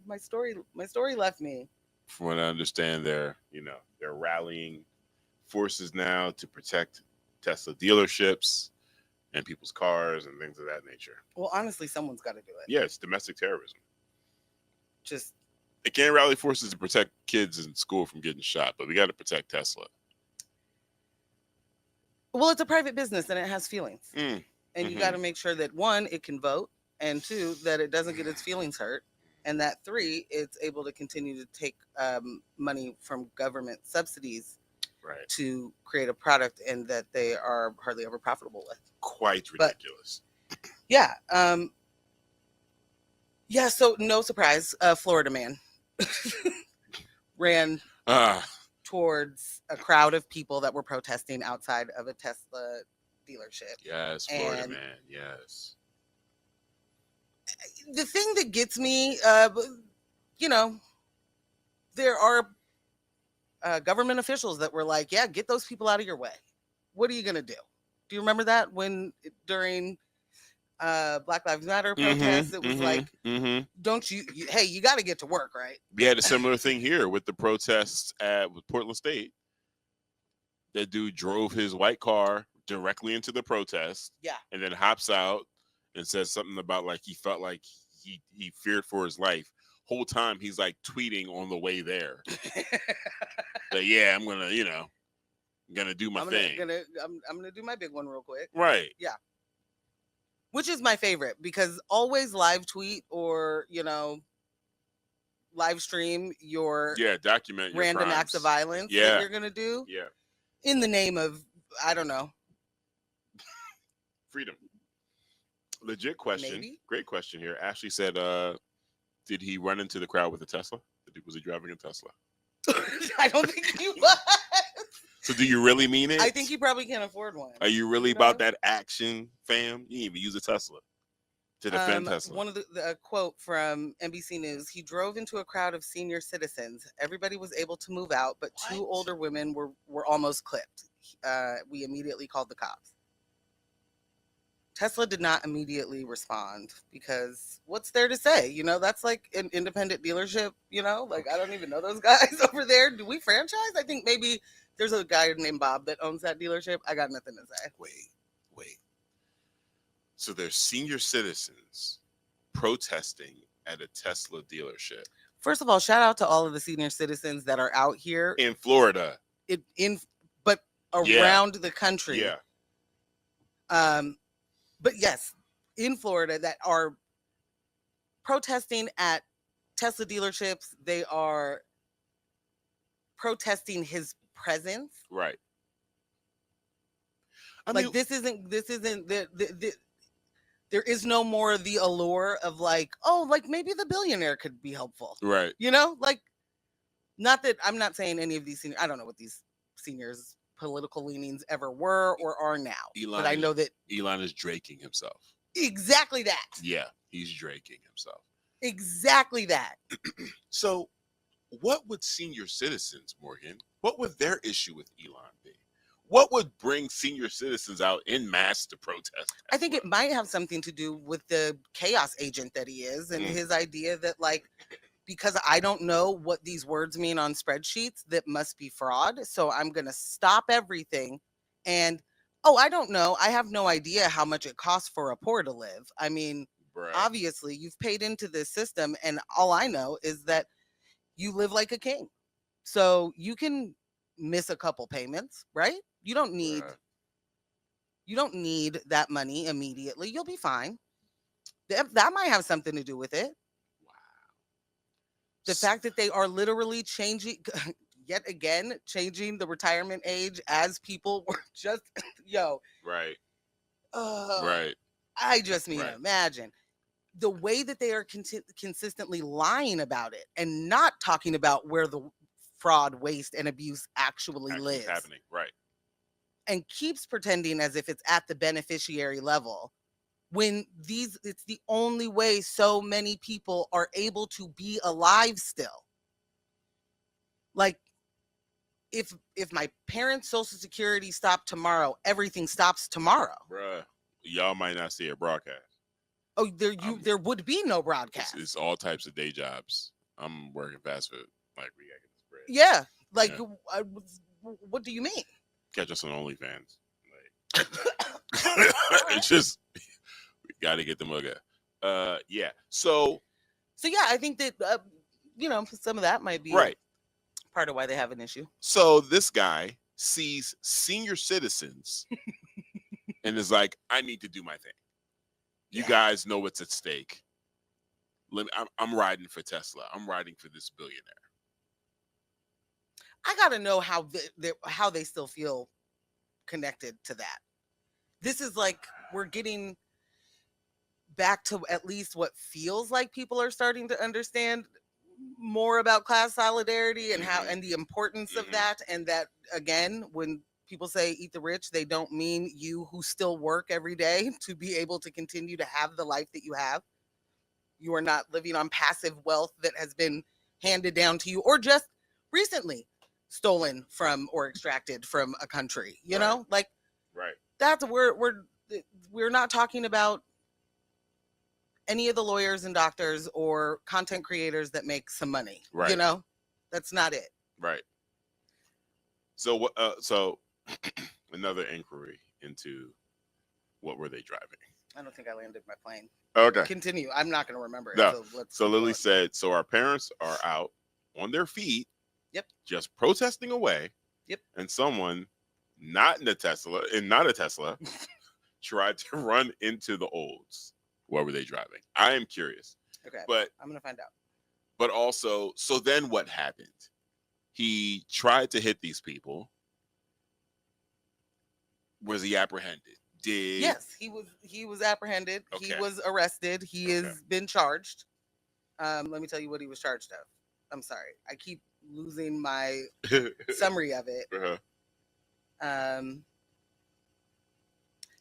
my story left me? From what I understand, they're rallying forces now to protect Tesla dealerships and people's cars and things of that nature. Well, honestly, someone's got to do it. Yeah, it's domestic terrorism. Just they can't rally forces to protect kids in school from getting shot, but we got to protect Tesla. Well, it's a private business and it has feelings. And you got to make sure that, one, it can vote, and two, that it doesn't get its feelings hurt, and that, three, it's able to continue to take money from government subsidies to create a product, and that they are hardly ever profitable with. Quite ridiculous. But, yeah. Yeah, so no surprise, Florida man ran towards a crowd of people that were protesting outside of a Tesla dealership. Yes, Florida man, yes. The thing that gets me, there are government officials that were like, yeah, get those people out of your way. What are you going to do? Do you remember that during Black Lives Matter protests, it was like, don't hey, you got to get to work, right? We had a similar thing here with the protests with Portland State. That dude drove his white car directly into the protest, and then hops out and says something about like he felt like he feared for his life. Whole time he's like tweeting on the way there. But yeah, I'm gonna do my thing. I'm gonna do my big one real quick. Right. Yeah. Which is my favorite, because always live tweet or live stream your document your random crimes. Acts of violence that you're gonna do. Yeah. In the name of, I don't know, freedom. Legit question. Maybe? Great question here. Ashley said, did he run into the crowd with a Tesla? Was he driving a Tesla? I don't think he was. So do you really mean it? I think he probably can't afford one. Are you really about that action, fam? You didn't even use a Tesla to defend Tesla. One of the quote from NBC News: he drove into a crowd of senior citizens. Everybody was able to move out, but two older women were almost clipped. We immediately called the cops. Tesla did not immediately respond, because what's there to say? That's like an independent dealership, like I don't even know those guys over there. Do we franchise? I think maybe there's a guy named Bob that owns that dealership. I got nothing to say. Wait. So there's senior citizens protesting at a Tesla dealership. First of all, shout out to all of the senior citizens that are out here in Florida, but around the country. Yeah. But yes, in Florida, that are protesting at Tesla dealerships. They are protesting his presence. Right. This isn't there is no more the allure of like, oh, like maybe the billionaire could be helpful. Right. Not that I'm not saying any of these seniors, I don't know what these seniors' political leanings ever were or are now. But I know that Elon is draking himself. Exactly that. Yeah, he's draking himself. Exactly that. So what would senior citizens, Morgan, what would their issue with Elon be? What would bring senior citizens out en masse to protest? I think it might have something to do with the chaos agent that he is, and his idea that, like, because I don't know what these words mean on spreadsheets, that must be fraud. So I'm going to stop everything. And, I don't know. I have no idea how much it costs for a poor to live. I mean, obviously you've paid into this system, and all I know is that you live like a king. So you can miss a couple payments, right? You don't need that money immediately. You'll be fine. That might have something to do with it. Wow. The fact that they are literally changing the retirement age as people were just, Right. Right. I just mean, imagine the way that they are consistently lying about it and not talking about where the fraud, waste, and abuse actually lives. Happening. Right. And keeps pretending as if it's at the beneficiary level. when it's the only way so many people are able to be alive still. Like, if my parents' Social Security stopped tomorrow, everything stops tomorrow. Bruh, y'all might not see a broadcast. Oh, there would be no broadcast. It's all types of day jobs. I'm working fast food. Like, we gotta get this bread. Yeah. Like, yeah. What do you mean? Catch us on OnlyFans. Like, it's just, we gotta get the mugga. Yeah. So yeah, I think that some of that might be right. part of why they have an issue. So this guy sees senior citizens and is like, I need to do my thing. You guys know what's at stake. I'm riding for Tesla. I'm riding for this billionaire. I gotta know how they still feel connected to that. This is like, we're getting back to at least what feels like people are starting to understand more about class solidarity and how and the importance of that, and that, again, when people say eat the rich, they don't mean you who still work every day to be able to continue to have the life that you have. You are not living on passive wealth that has been handed down to you or just recently stolen from or extracted from a country, you know? Like, that's we're not talking about any of the lawyers and doctors or content creators that make some money. You know, that's not it. Right. So so another inquiry into what were they driving? I don't think I landed my plane. Okay. Continue. I'm not going to remember it. No. So Lily said, so our parents are out on their feet. Yep. Just protesting away. Yep. And someone not a Tesla tried to run into the olds. What were they driving? I am curious. Okay. But I'm going to find out. But also, so then what happened? He tried to hit these people. Was he apprehended? Yes, he was apprehended. Okay. He was arrested. He has been charged. Let me tell you what he was charged of. I'm sorry. I keep losing my summary of it. I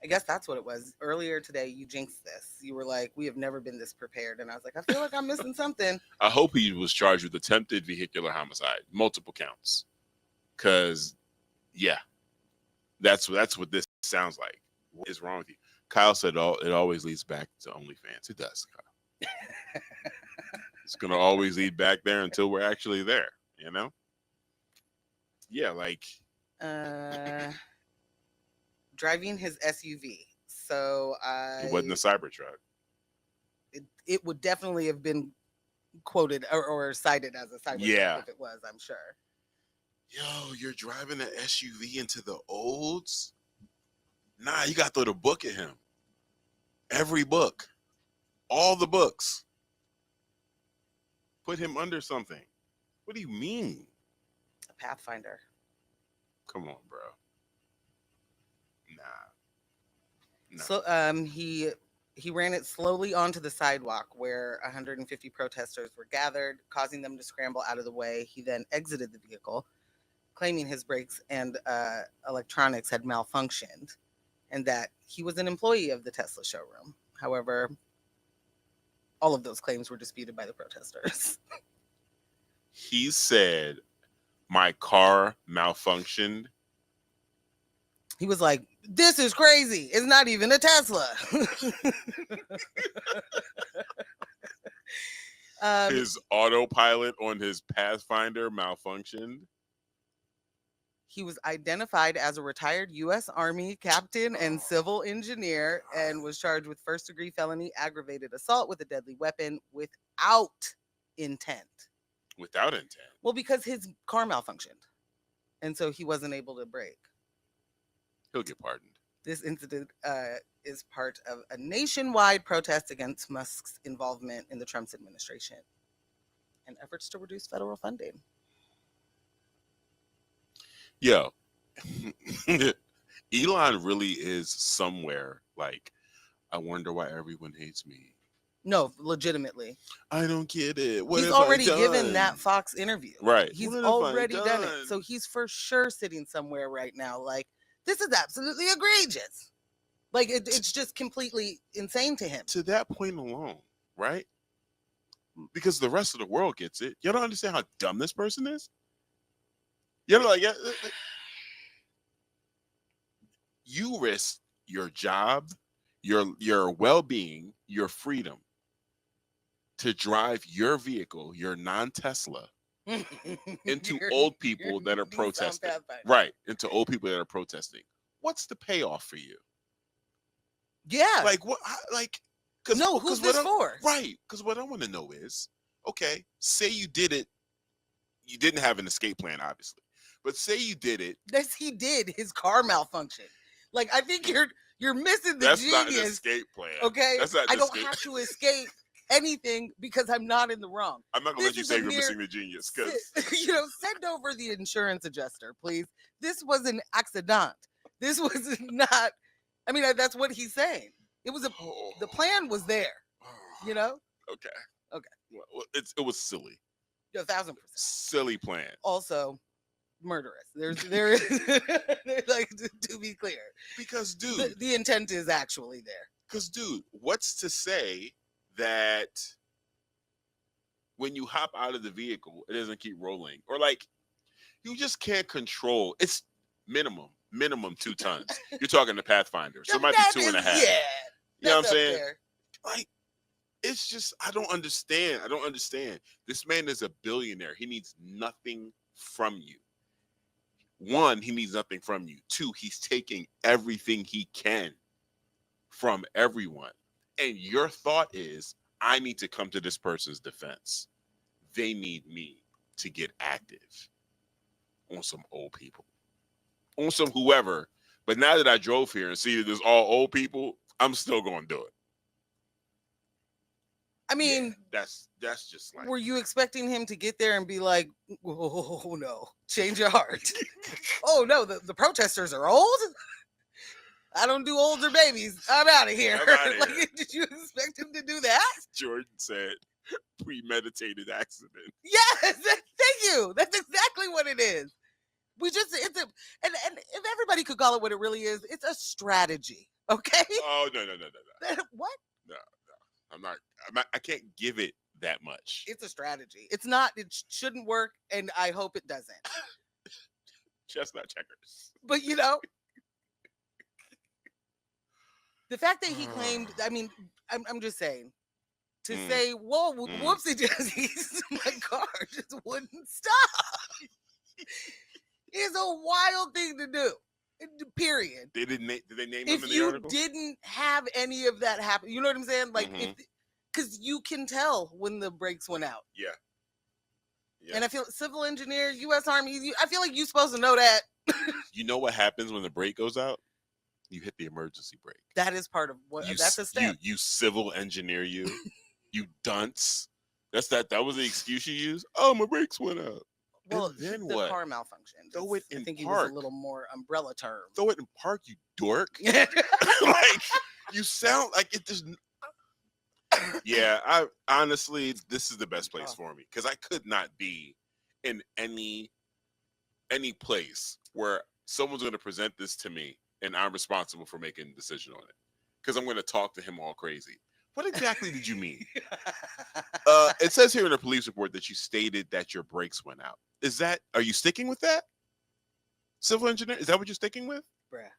guess that's what it was. Earlier today, you jinxed this. You were like, we have never been this prepared. And I was like, I feel like I'm missing something. I hope he was charged with attempted vehicular homicide, multiple counts. Because, yeah, that's what this sounds like. What is wrong with you? Kyle said it always leads back to OnlyFans. It does, Kyle. It's going to always lead back there until we're actually there, you know? Yeah, like... driving his SUV. So it wasn't a Cybertruck. It would definitely have been quoted or cited as a Cybertruck if it was, I'm sure. Yo, you're driving an SUV into the olds? Nah, you got to throw the book at him. Every book. All the books. Put him under something. What do you mean? A Pathfinder. Come on, bro. Nah. So he ran it slowly onto the sidewalk where 150 protesters were gathered, causing them to scramble out of the way. He then exited the vehicle, claiming his brakes and electronics had malfunctioned and that he was an employee of the Tesla showroom. However, all of those claims were disputed by the protesters. He said, my car malfunctioned. He was like, this is crazy. It's not even a Tesla. His autopilot on his Pathfinder malfunctioned. He was identified as a retired U.S. Army captain and civil engineer and was charged with first-degree felony aggravated assault with a deadly weapon without intent. Without intent? Well, because his car malfunctioned. And so he wasn't able to brake. He'll get pardoned. This incident is part of a nationwide protest against Musk's involvement in the Trump administration and efforts to reduce federal funding. Yo, Elon really is somewhere like, I wonder why everyone hates me. No, legitimately. I don't get it. He's already given that Fox interview. Right. He's already done it. So he's for sure sitting somewhere right now like, this is absolutely egregious. Like it's just completely insane to him. To that point alone, right? Because the rest of the world gets it. You don't understand how dumb this person is. You're like, you risk your job, your well-being, your freedom to drive your vehicle, your non-Tesla, into old people that are protesting. Right, into old people that are protesting. What's the payoff for you? Yeah. Like what? Like, no, who's this for? Right, because what I want to know is, okay, say you did it. You didn't have an escape plan, obviously, but say you did it. Yes, he did. His car malfunctioned. Like, I think you're missing the That's genius. not an escape plan. Okay, That's not. I don't have to escape anything because I'm not in the wrong. I'm not gonna let you say you're missing the genius, because send over the insurance adjuster, please. This was an accident. This was not. I mean, that's what he's saying. It was the plan was there. You know. Okay. Well, it was silly. 1,000%. Silly plan. Also, murderous. There is like to be clear, because dude, the intent is actually there. Because dude, what's to say that when you hop out of the vehicle, it doesn't keep rolling, or like you just can't control? It's minimum 2 tons. You're talking to Pathfinder, so it might be 2.5. Yeah, you know what I'm saying? There. Like, it's just I don't understand. This man is a billionaire. He needs nothing from you. 1, he needs nothing from you. 2, he's taking everything he can from everyone. And your thought is, I need to come to this person's defense. They need me to get active on some old people, on some whoever. But now that I drove here and see that there's all old people, I'm still going to do it. I mean, yeah, that's just like. Were you expecting him to get there and be like, "Oh no, change your heart"? Oh no, the protesters are old. I don't do older babies. I'm out of here. Like, did you expect him to do that? Jordan said, premeditated accident. Yes, thank you. That's exactly what it is. And if everybody could call it what it really is, it's a strategy. Okay. Oh no. What? No. I'm not. I can't give it that much. It's a strategy. It's not. It shouldn't work, and I hope it doesn't. Chestnut checkers. But you know, the fact that he claimed. I mean, I'm just saying. To say, "Whoa, whoopsie daisies, my car just wouldn't stop," is a wild thing to do. Period. Did they name him in the article? If you didn't have any of that happen, you know what I'm saying? Like, because you can tell when the brakes went out. Yeah. And I feel civil engineer, U.S. Army. I feel like you're supposed to know that. You know what happens when the brake goes out? You hit the emergency brake. That is part of what. That's a step. You civil engineer. You dunce. That was the excuse you used. Oh, my brakes went out. Well, then the car malfunctioned. Throw it in I think park. He was a little more umbrella term. Throw it in park, you dork. Like, you sound like it just. Yeah, I honestly, this is the best place for me, because I could not be in any place where someone's going to present this to me and I'm responsible for making a decision on it, because I'm going to talk to him all crazy. What exactly did you mean? It says here in the police report that you stated that your brakes went out. Are you sticking with that? Civil engineer, is that what you're sticking with? Bruh.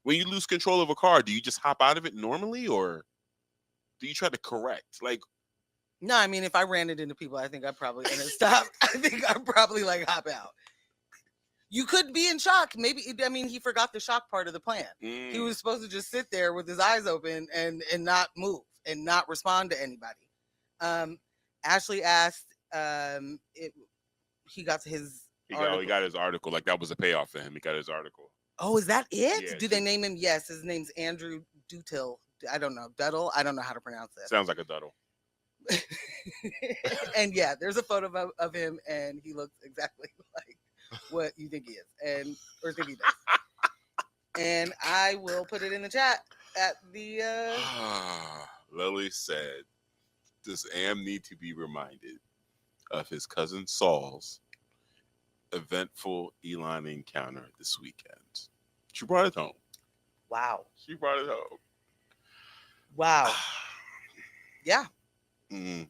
When you lose control of a car, do you just hop out of it normally, or do you try to correct? Like, no, I mean, if I ran it into people, I think I'd probably stop. I think I'd probably like hop out. You could be in shock. Maybe, I mean, he forgot the shock part of the plan. He was supposed to just sit there with his eyes open and not move and not respond to anybody. Ashley asked, he got his article. He got his article. Like, that was a payoff for him. He got his article. Oh, is that it? Yeah, Do they name him? Yes, his name's Andrew Dutil. I don't know. Duddle? I don't know how to pronounce it. Sounds like a duddle. And yeah, there's a photo of him, and he looks exactly like what you think he is, or think he does. And I will put it in the chat at the Lily said, does Am need to be reminded of his cousin Saul's eventful Elon encounter this weekend? She brought it home. Wow. She brought it home. Wow. Yeah. Mm.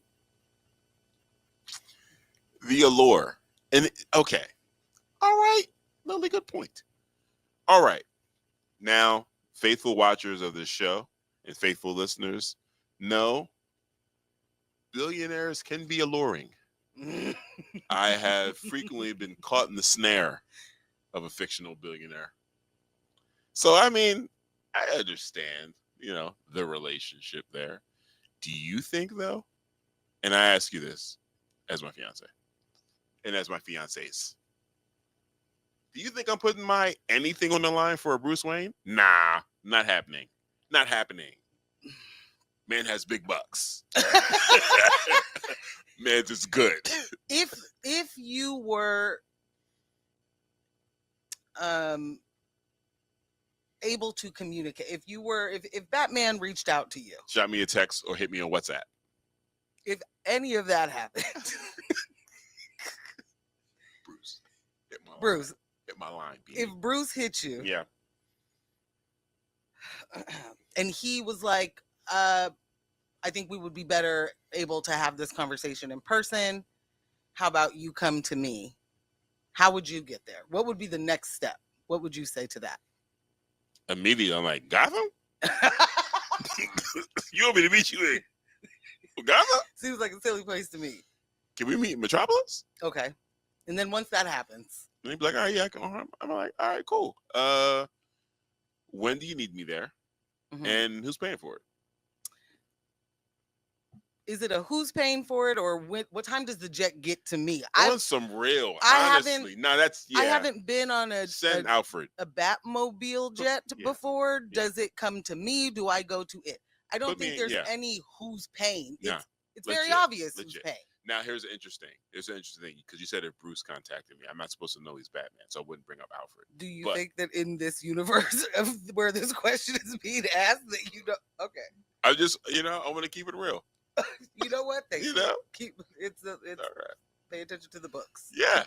The allure. And okay. All right. Really good point. All right. Now, faithful watchers of this show and faithful listeners know billionaires can be alluring. I have frequently been caught in the snare of a fictional billionaire. So, I mean, I understand, the relationship there. Do you think, though? And I ask you this as my fiance and as my fiance's. Do you think I'm putting my anything on the line for a Bruce Wayne? Nah, not happening. Not happening. Man has big bucks. Man is good. If you were able to communicate, if Batman reached out to you, Shot me a text or hit me on WhatsApp. If any of that happened, Bruce, hit my line. If Bruce hit you, yeah, and he was like, I think we would be better able to have this conversation in person. How about you come to me? How would you get there? What would be the next step? What would you say to that? Immediately, I'm like, Gotham? You want me to meet you in Gotham? Seems like a silly place to meet. Can we meet in Metropolis? Okay. And then once that happens, and he'd be like, all right, yeah, I'm like, all right, cool. When do you need me there? Mm-hmm. And who's paying for it? Is it a who's paying for it, or what time does the jet get to me? I want some real, honestly. No, that's, yeah. I haven't been on Alfred. a Batmobile jet before. Yeah. Does it come to me? Do I go to it? I don't think there's any who's paying. It's very obvious who's paying. Now, here's an interesting thing, because you said if Bruce contacted me, I'm not supposed to know he's Batman, so I wouldn't bring up Alfred. Do you think that in this universe of where this question is being asked that you don't? Okay. I just, I want to keep it real. You know what? Thank you. Keep it's all right. Pay attention to the books. Yeah,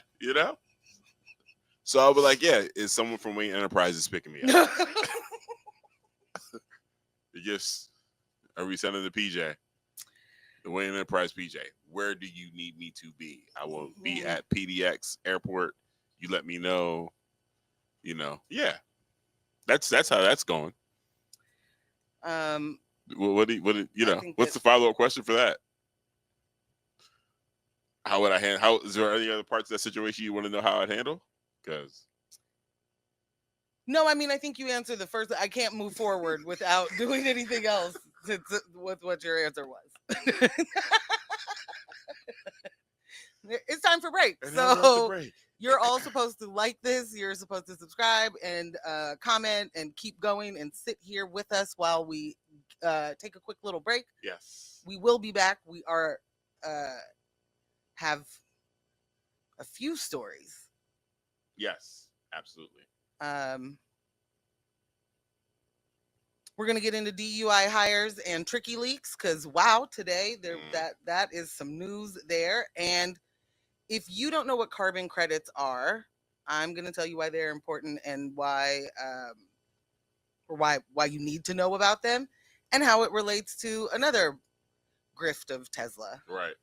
So I'll be like, yeah, is someone from Wayne Enterprises picking me up? The gifts are we sending to PJ? The Wayne Enterprise PJ. Where do you need me to be? I will be at PDX Airport. You let me know. Yeah. That's how that's going. What's the follow-up question for that? How would I handle? Is there any other parts of that situation you want to know how I'd handle? Because no, I mean, I think you answered the first. I can't move forward without doing anything else with what your answer was. It's time for break. You're all supposed to like this. You're supposed to subscribe and comment and keep going and sit here with us while we take a quick little break. Yes. We will be back. We are have a few stories. Yes, absolutely. We're gonna get into DUI hires and TrikiLeaks because wow, today that is some news there. And if you don't know what carbon credits are, I'm gonna tell you why they're important and why you need to know about them and how it relates to another grift of Tesla. Right.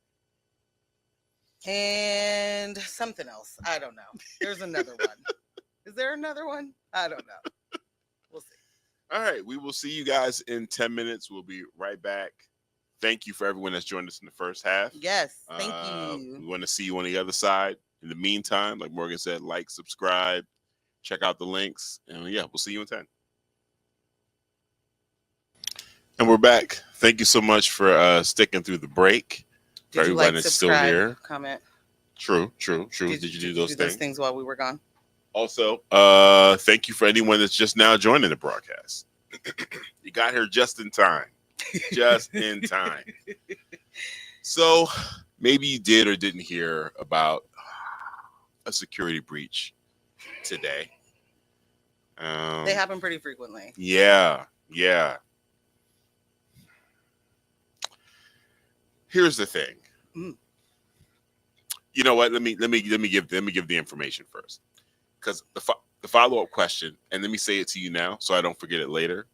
And something else. I don't know. There's another one. Is there another one? I don't know. We'll see. All right. We will see you guys in 10 minutes. We'll be right back. Thank you for everyone that's joined us in the first half. Yes. Thank you. We want to see you on the other side. In the meantime, like Morgan said, like, subscribe, check out the links. And we'll see you in 10. And we're back. Thank you so much for sticking through the break. Did everyone you that's still here. Comment. True. Did you do those things while we were gone? Also, thank you for anyone that's just now joining the broadcast. You got here just in time. Just in time. So maybe you did or didn't hear about a security breach today. They happen pretty frequently. Yeah. Here's the thing. You know what? Let me give the information first, because the follow-up question, and let me say it to you now so I don't forget it later.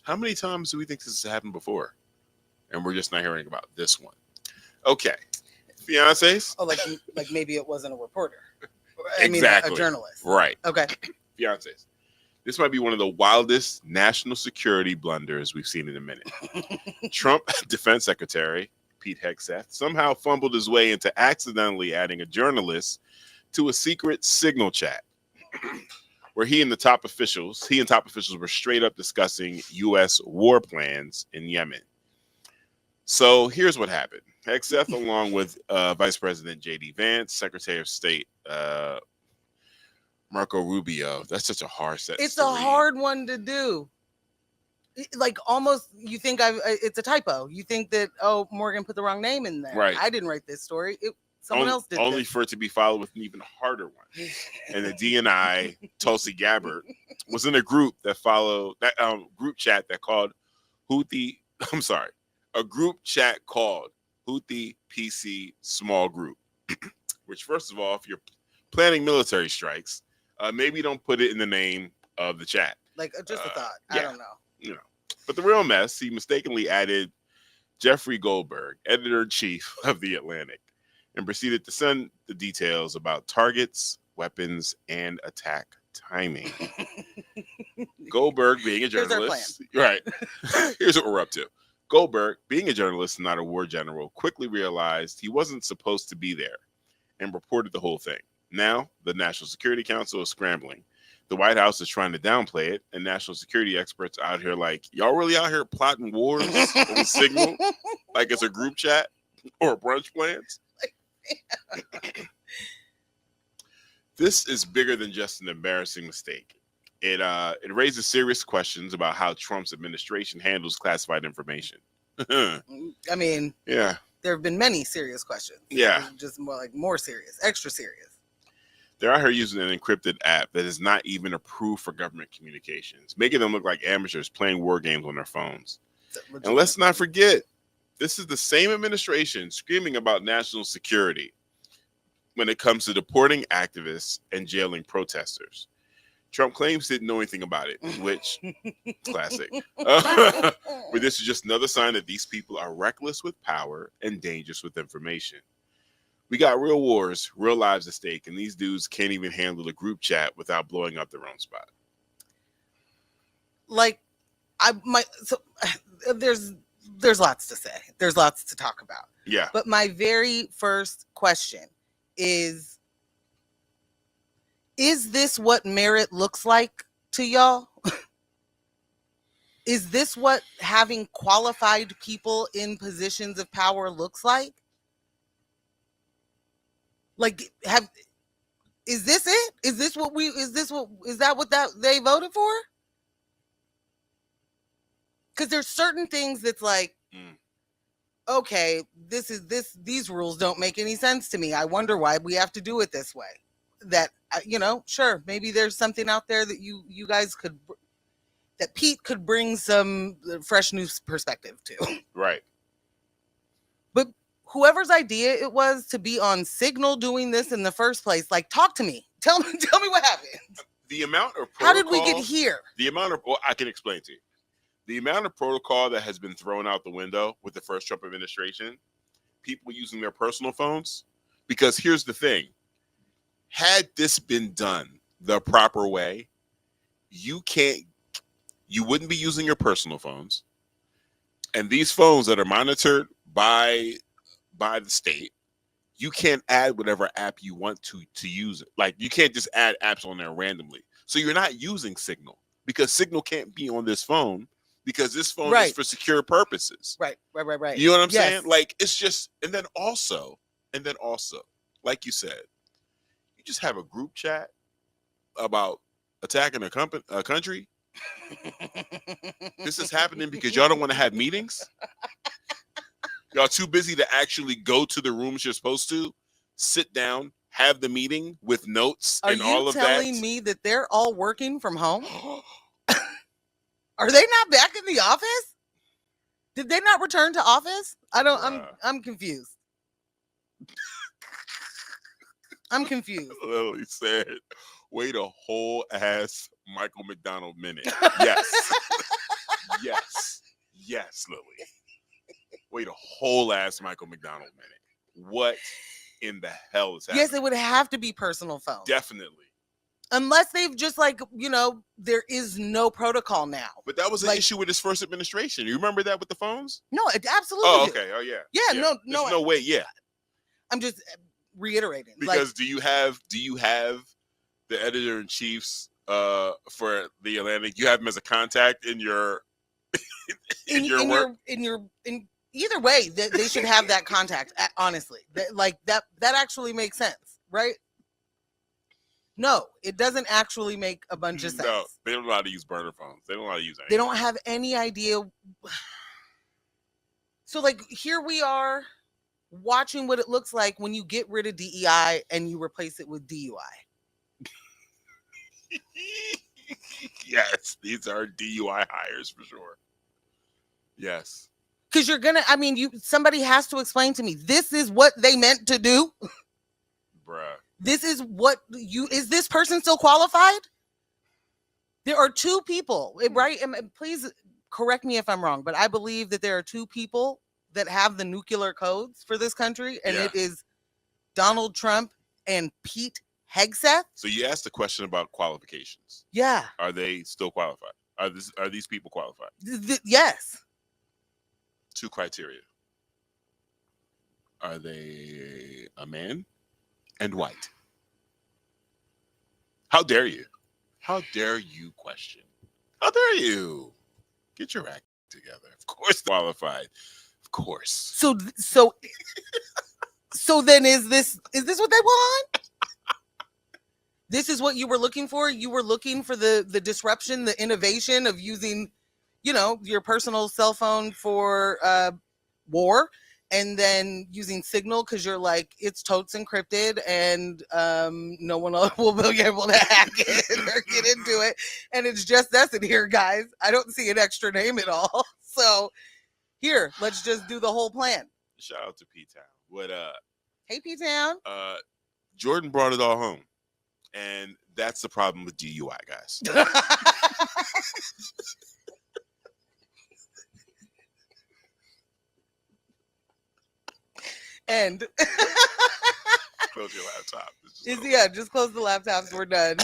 How many times do we think this has happened before? And we're just not hearing about this one. Okay. Fiancés? Oh, like maybe it wasn't a reporter. Exactly. A journalist. Right. Okay. Fiancés. This might be one of the wildest national security blunders we've seen in a minute. Trump Defense Secretary Pete Hegseth somehow fumbled his way into accidentally adding a journalist to a secret Signal chat where he and top officials were straight up discussing U.S. war plans in Yemen. So here's what happened. Hegseth, along with Vice President J.D. Vance, Secretary of State Marco Rubio. That's such a hard sentence. It's a hard one to do. Like almost, you think it's a typo. You think that Morgan put the wrong name in there. Right. I didn't write this story. Someone else did. Only for it to be followed with an even harder one. And the DNI Tulsi Gabbard was in a group that followed that group chat that called Houthi. I'm sorry, a group chat called Houthi PC Small Group. Which, first of all, if you're planning military strikes, maybe don't put it in the name of the chat. Like just a thought. Yeah, I don't know. You know, but the real mess, he mistakenly added Jeffrey Goldberg, editor-in-chief of The Atlantic, and proceeded to send the details about targets, weapons, and attack timing. Goldberg, being a journalist, right? Here's what we're up to. Goldberg, being a journalist and not a war general, quickly realized he wasn't supposed to be there and reported the whole thing. Now, the National Security Council is scrambling. The White House is trying to downplay it, and national security experts out here like, y'all really out here plotting wars over Signal? Like it's a group chat or brunch plans? This is bigger than just an embarrassing mistake. It raises serious questions about how Trump's administration handles classified information. I mean, yeah, there have been many serious questions. Yeah, just more serious, extra serious. They're out here using an encrypted app that is not even approved for government communications, making them look like amateurs playing war games on their phones. And let's not forget, this is the same administration screaming about national security when it comes to deporting activists and jailing protesters. Trump claims he didn't know anything about it, which, classic. But this is just another sign that these people are reckless with power and dangerous with information. We got real wars, real lives at stake, and these dudes can't even handle a group chat without blowing up their own spot. Like, there's lots to say. There's lots to talk about. Yeah. But my very first question is this what merit looks like to y'all? Is this what having qualified people in positions of power looks like? Like, is this it? Is that what they voted for? Because there's certain things that's like, okay, these rules don't make any sense to me. I wonder why we have to do it this way. That, sure, maybe there's something out there that you guys that Pete could bring some fresh new perspective to. Right. But whoever's idea it was to be on Signal doing this in the first place, like, talk to me. Tell me what happened. The amount of protocol, how did we get here? I can explain to you. The amount of protocol that has been thrown out the window with the first Trump administration, people using their personal phones, because here's the thing. Had this been done the proper way, you wouldn't be using your personal phones. And these phones that are monitored by the state, you can't add whatever app you want to use it. Like, you can't just add apps on there randomly. So you're not using Signal because Signal can't be on this phone because this phone is for secure purposes. Right. You know what I'm saying? Like, it's just, and then also, like you said, you just have a group chat about attacking a country. This is happening because y'all don't want to have meetings. Y'all too busy to actually go to the rooms you're supposed to, sit down, have the meeting with notes and all of that. Are you telling me that they're all working from home? Are they not back in the office? Did they not return to office? I'm confused. I'm confused. Literally said, wait a whole ass Michael McDonald minute. Yes. Yes. Yes, Lily. Wait a whole ass Michael McDonald minute. What in the hell is happening? Yes, it would have to be personal phones. Definitely. Unless they've just like, there is no protocol now. But that was an issue with his first administration. You remember that with the phones? No, it absolutely. Oh, okay. Oh, yeah. Yeah, no. There's no way. Yeah. I'm just reiterating. Because do you have the editor in chiefs for the Atlantic? You have him as a contact in your your work. In either way, they should have that contact. Honestly, that actually makes sense, right? No, it doesn't actually make a bunch of sense. No, they don't know how to use burner phones. They don't know how to use anything. They don't have any idea. So, like, here we are watching what it looks like when you get rid of DEI and you replace it with DUI. Yes, these are DUI hires for sure. Yes. Because somebody has to explain to me, this is what they meant to do. Bruh. This is is this person still qualified? There are two people, right? And please correct me if I'm wrong, but I believe that there are two people that have the nuclear codes for this country, and it is Donald Trump and Pete Hegseth. So you asked the question about qualifications. Yeah. Are they still qualified? Are these people qualified? Yes. Two criteria. Are they a man and white? How dare you? How dare you question? How dare you? Get your act together. Of course qualified. Of course. So then is this what they want? This is what you were looking for? You were looking for the disruption, the innovation of using, your personal cell phone for war, and then using Signal because you're like, it's totes encrypted and no one else will be able to hack it or get into it. And it's just us in here, guys. I don't see an extra name at all. So here, let's just do the whole plan. Shout out to P-Town. What Hey, P-Town. Jordan brought it all home. And that's the problem with DUI, guys. And close your laptop. Just close the laptops. We're done.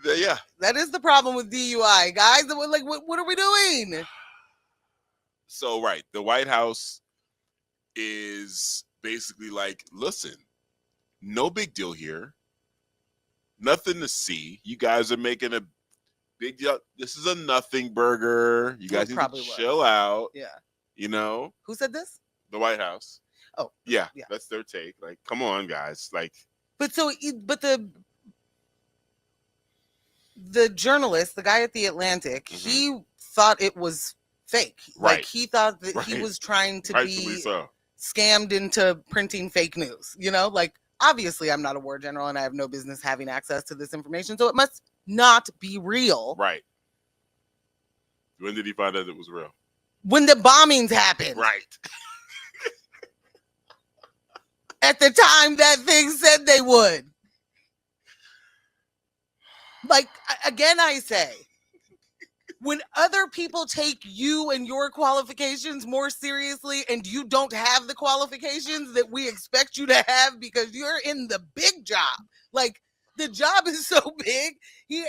Yeah. That is the problem with DUI, guys. Like, what are we doing? So, right. The White House is basically like, listen, no big deal here. Nothing to see. You guys are making a big deal. This is a nothing burger. You guys need to chill out. Yeah. Who said this? The White House. Oh. Yeah. That's their take. Like, come on, guys. Like. But the journalist, the guy at the Atlantic, he thought it was fake. Right. Like, he thought that he was trying to be scammed into printing fake news. Like, obviously, I'm not a war general and I have no business having access to this information, so it must not be real. Right. When did he find out it was real? When the bombings happened. Right. At the time that thing said they would. Like, again, I say, when other people take you and your qualifications more seriously and you don't have the qualifications that we expect you to have because you're in the big job, like, the job is so big, he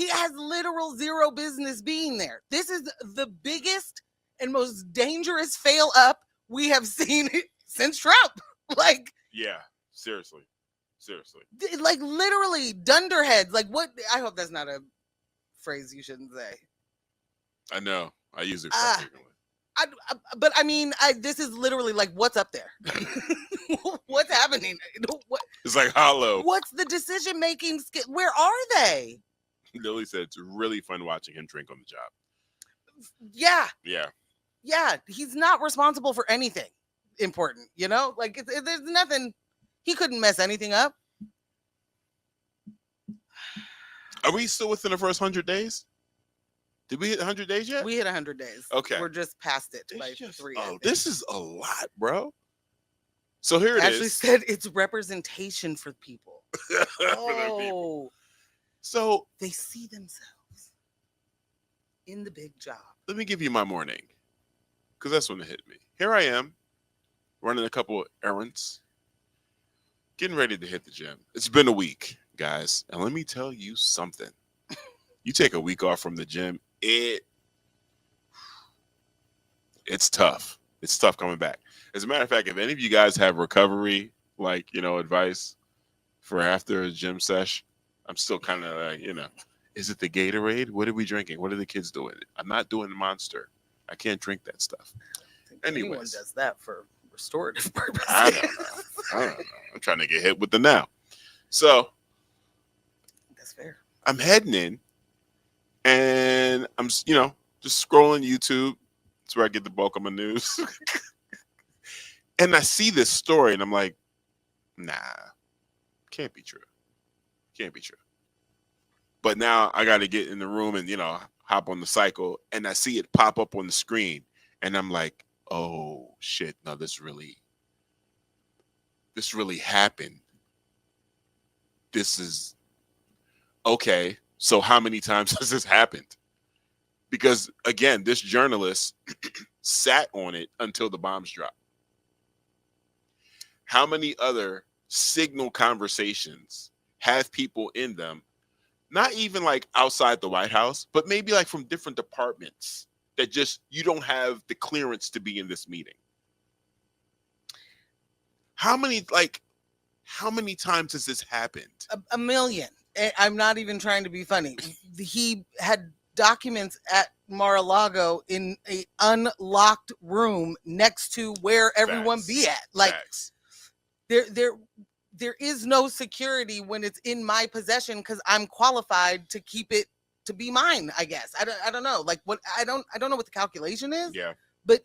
has literal zero business being there. This is the biggest and most dangerous fail up we have seen since Trump. Like, yeah, seriously. Like, literally dunderheads. Like, what? I hope that's not a phrase you shouldn't say. I know. I use it quite frequently. But I mean, this is literally like, what's up there? What's happening? It's like hollow. What's the decision making? Where are they? Lily said it's really fun watching him drink on the job. Yeah. Yeah. He's not responsible for anything important. Like, there's nothing. He couldn't mess anything up. Are we still within the first 100 days? Did we hit 100 days yet? We hit 100 days. Okay. We're just past it by 3. Oh, this is a lot, bro. So here it Ashley is. said it's representation for people. For their people. So they see themselves. in the big job. Let me give you my morning, because that's when it hit me. Here I am, running a couple of errands, getting ready to hit the gym. It's been a week, guys, and let me tell you something. You take a week off from the gym, it's tough. It's tough coming back. As a matter of fact, if any of you guys have recovery, advice for after a gym sesh, I'm still kind of like, is it the Gatorade? What are we drinking? What are the kids doing? I'm not doing Monster. I can't drink that stuff. Anyone Anyways, does that for restorative purposes. I don't know. I'm trying to get hit with the now. So That's fair. I'm heading in, and I'm, just scrolling YouTube. That's where I get the bulk of my news. And I see this story, and I'm like, nah, can't be true. Can't be true. But now I got to get in the room and, hop on the cycle, and I see it pop up on the screen, and I'm like, oh shit, no, this really happened. This is okay. So how many times has this happened? Because again, this journalist sat on it until the bombs dropped. How many other signal conversations have people in them, not even like outside the White House, but maybe like from different departments that just, you don't have the clearance to be in this meeting? How many times has this happened? A million. I'm not even trying to be funny. He had documents at Mar-a-Lago in a unlocked room next to where everyone be at. Like, Facts. There is no security when it's in my possession because I'm qualified to keep it to be mine, I guess. I don't know. Like, what I don't know what the calculation is. Yeah. But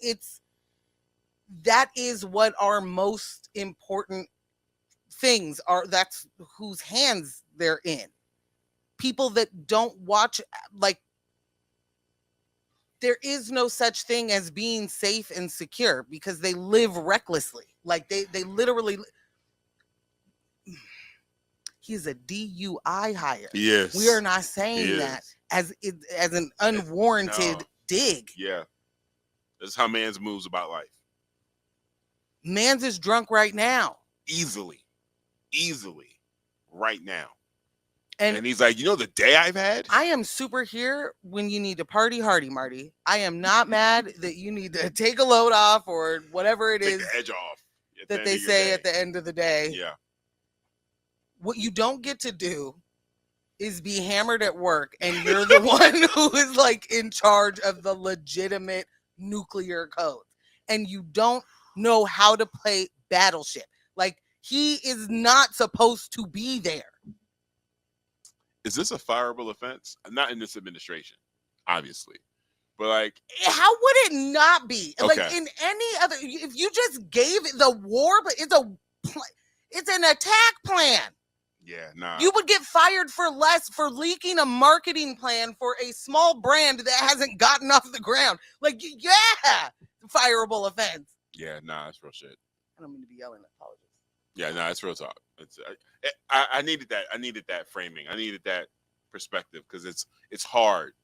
that is what our most important things are. That's whose hands they're in. People that don't watch, like, there is no such thing as being safe and secure because they live recklessly. Like, they literally. He's a DUI hire. Yes. We are not saying that as an unwarranted dig. Yeah. That's how man's moves about life. Man's is drunk right now. Easily. Right now. And he's like, the day I've had? I am super here when you need to party hardy, Marty. I am not mad that you need to take a load off or whatever it is. Take the edge off. That they say at the end of the day. Yeah. What you don't get to do is be hammered at work and you're the one who is like in charge of the legitimate nuclear code. And you don't know how to play battleship. Like, he is not supposed to be there. Is this a fireable offense? Not in this administration, obviously. But like, how would it not be? Okay. Like, in any other, if you just gave the war, but it's an attack plan. Yeah, nah. You would get fired for less for leaking a marketing plan for a small brand that hasn't gotten off the ground. Like, yeah, fireable offense. Yeah, nah, that's real shit. I don't mean to be yelling. Apologies. Yeah, nah, it's real talk. I needed that. I needed that framing. I needed that perspective because it's hard.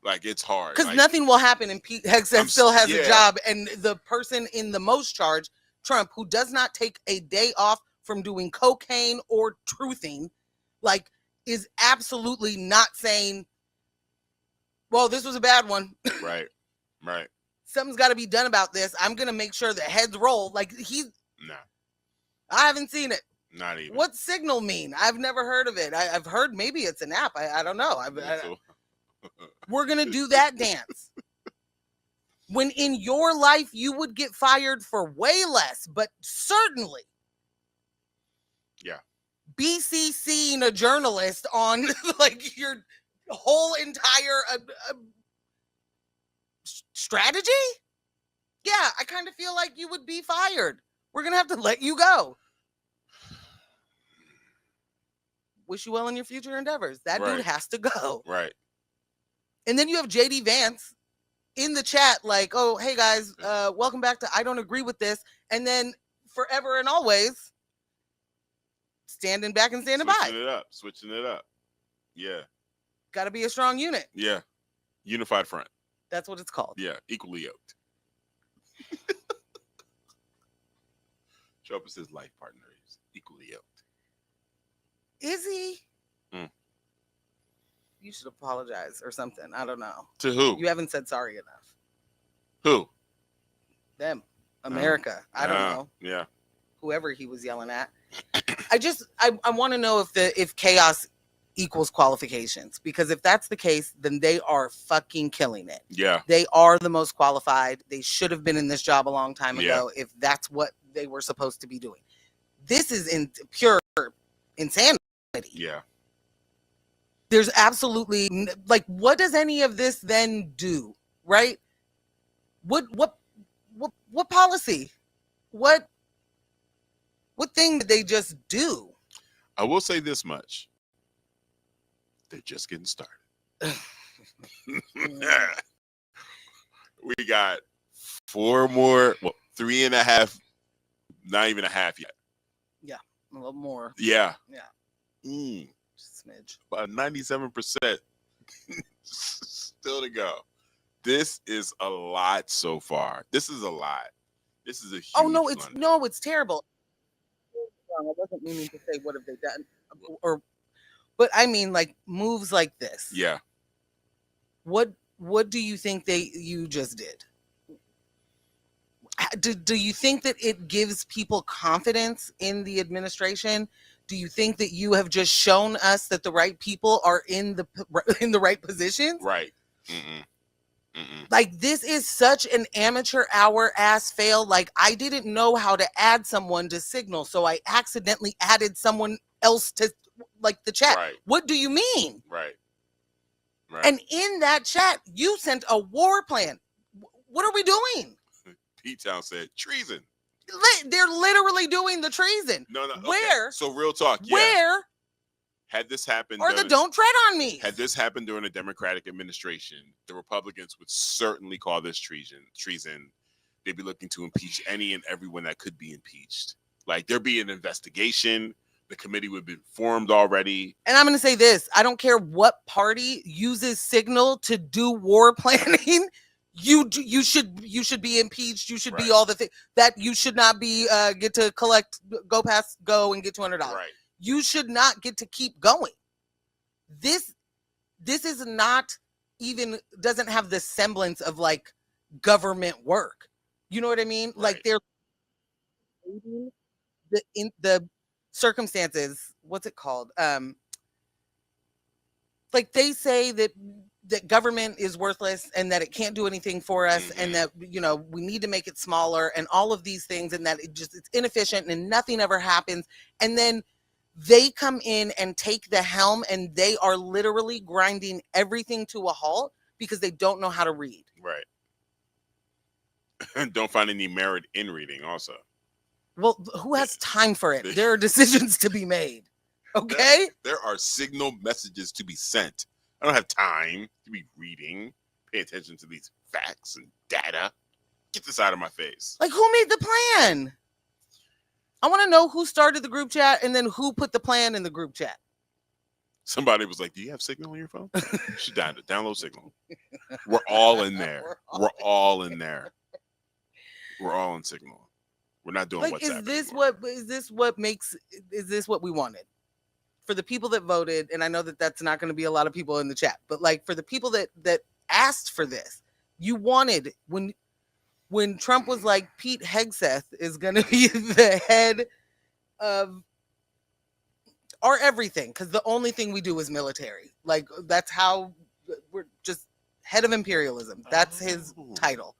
Like, it's hard. Because like, nothing will happen, and Pete Hegseth still has a job, and the person in the most charge, Trump, who does not take a day off from doing cocaine or truthing, like, is absolutely not saying, well, this was a bad one. Right. Something's got to be done about this. I'm going to make sure the heads roll. Like, Nah. I haven't seen it. Not even. What's Signal mean? I've never heard of it. I've heard maybe it's an app. I don't know. We're going to do that dance. When in your life, you would get fired for way less, but certainly. Yeah. BCCing a journalist on like your whole entire strategy? Yeah, I kind of feel like you would be fired. We're going to have to let you go. Wish you well in your future endeavors. That dude has to go. Right. And then you have JD Vance in the chat like, oh, hey guys, welcome back to I Don't Agree With This. And then forever and always standing back and standing by. Switching it up. Yeah. Got to be a strong unit. Yeah. Unified front. That's what it's called. Yeah, equally yoked. Show up as his life partner. He's equally yoked. Is he? Mm. You should apologize or something. I don't know. To who? You haven't said sorry enough. Who? Them. America. I don't know. Yeah. Whoever he was yelling at. I want to know if chaos equals qualifications, because if that's the case, then they are fucking killing it. Yeah. They are the most qualified. They should have been in this job a long time ago if that's what they were supposed to be doing. This is in pure insanity. Yeah. There's absolutely like, what does any of this then do? Right? What policy? What thing did they just do? I will say this much. They're just getting started. We got 4 more, 3.5, not even a half yet. Yeah, a little more. Yeah. Yeah. Smidge. About 97% still to go. This is a lot so far. This is a lot. This is a huge it's terrible. I wasn't meaning to say what have they done, but I mean like moves like this. Yeah. What do you think you just did? Do you think that it gives people confidence in the administration? Do you think that you have just shown us that the right people are in the right positions? Right. Like, this is such an amateur hour ass fail. Like, I didn't know how to add someone to Signal, so I accidentally added someone else to like the chat. Right. What do you mean? Right. And in that chat, you sent a war plan. What are we doing? P-Town said treason. They're literally doing the treason. No. Okay. Where? So real talk. Yeah. Where? Had this happened, or the don't tread on me. Had this happened during a Democratic administration, the Republicans would certainly call this treason. They'd be looking to impeach any and everyone that could be impeached. Like, there'd be an investigation. The committee would be formed already. And I'm going to say this. I don't care what party uses Signal to do war planning. You should be impeached. You should be all the things that you should not be get to collect, go and get $200. Right. You should not get to keep going. This is not even, doesn't have the semblance of like government work. You know what I mean? Right. Like, they're the circumstances. What's it called? Like, they say that government is worthless and that it can't do anything for us, and that, you know, we need to make it smaller and all of these things, and that it's inefficient and nothing ever happens. And then they come in and take the helm, and they are literally grinding everything to a halt because they don't know how to read. Right. Don't find any merit in reading also. Well, who has time for it? There are decisions to be made. Okay? There are Signal messages to be sent. I don't have time to be reading, pay attention to these facts and data. Get this out of my face. Like, who made the plan? I want to know who started the group chat and then who put the plan in the group chat. Somebody was like, do you have Signal on your phone? You should download Signal. We're all in there. We're all in there. We're all in Signal. We're not doing like, WhatsApp is this what we wanted? For the people that voted, and I know that that's not going to be a lot of people in the chat, but like, for the people that asked for this, you wanted, when Trump was like, Pete Hegseth is going to be the head of our everything, because the only thing we do is military. Like, that's how we're just head of imperialism. That's his title.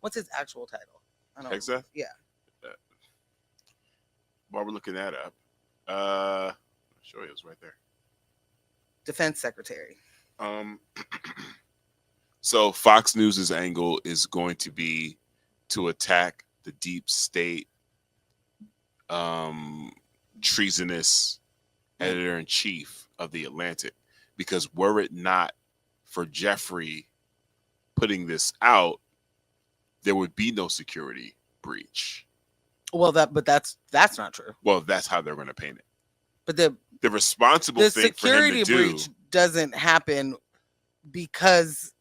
What's his actual title? I don't know. Hegseth? Yeah. While we're looking that up, sure, it was right there. Defense Secretary. So Fox News's angle is going to be to attack the deep state, treasonous editor-in-chief of The Atlantic, because were it not for Jeffrey putting this out, there would be no security breach. Well, that's not true. Well, that's how they're going to paint it. But the responsible thing for him to do, security breach doesn't happen because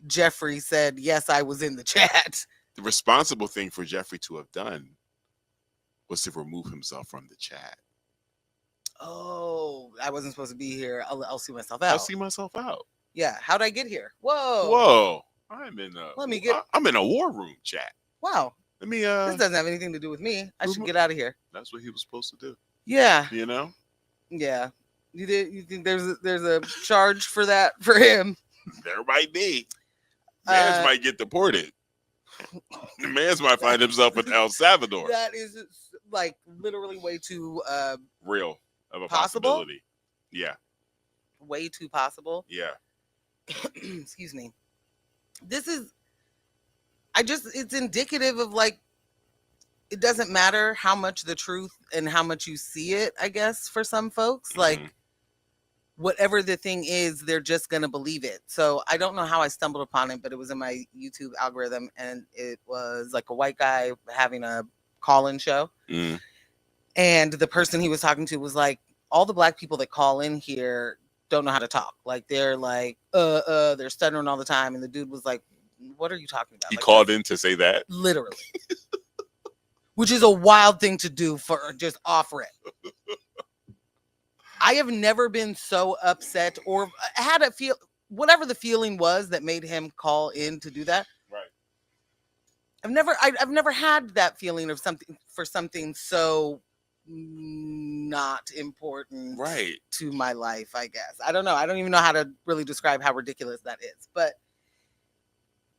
Jeffrey said, yes, I was in the chat. The responsible thing for Jeffrey to have done was to remove himself from the chat. Oh, I wasn't supposed to be here. I'll see myself out. I'll see myself out. Yeah. How'd I get here? Whoa. Whoa. I'm in a war room chat. Wow. Let me This doesn't have anything to do with me. I should get out of here. That's what he was supposed to do. Yeah. You know? Yeah. You think there's a charge for that for him? There might be. Mans might get deported. Mans might find himself in El Salvador. That is like literally way too real of a possible? possibility. Yeah. Way too possible. Yeah. Excuse me. It's indicative of like, it doesn't matter how much the truth and how much you see it, I guess, for some folks. Like, whatever the thing is, they're just going to believe it. So I don't know how I stumbled upon it, but it was in my YouTube algorithm, and it was like a white guy having a call-in show. And the person he was talking to was like, all the black people that call in here don't know how to talk. Like, they're like, they're stuttering all the time. And the dude was like, what are you talking about? He like, called in to say that? Literally. Which is a wild thing to do for just off rip. I have never been so upset or had whatever the feeling was that made him call in to do that. Right. I've never had that feeling of something so not important to my life, I guess. I don't know. I don't even know how to really describe how ridiculous that is. But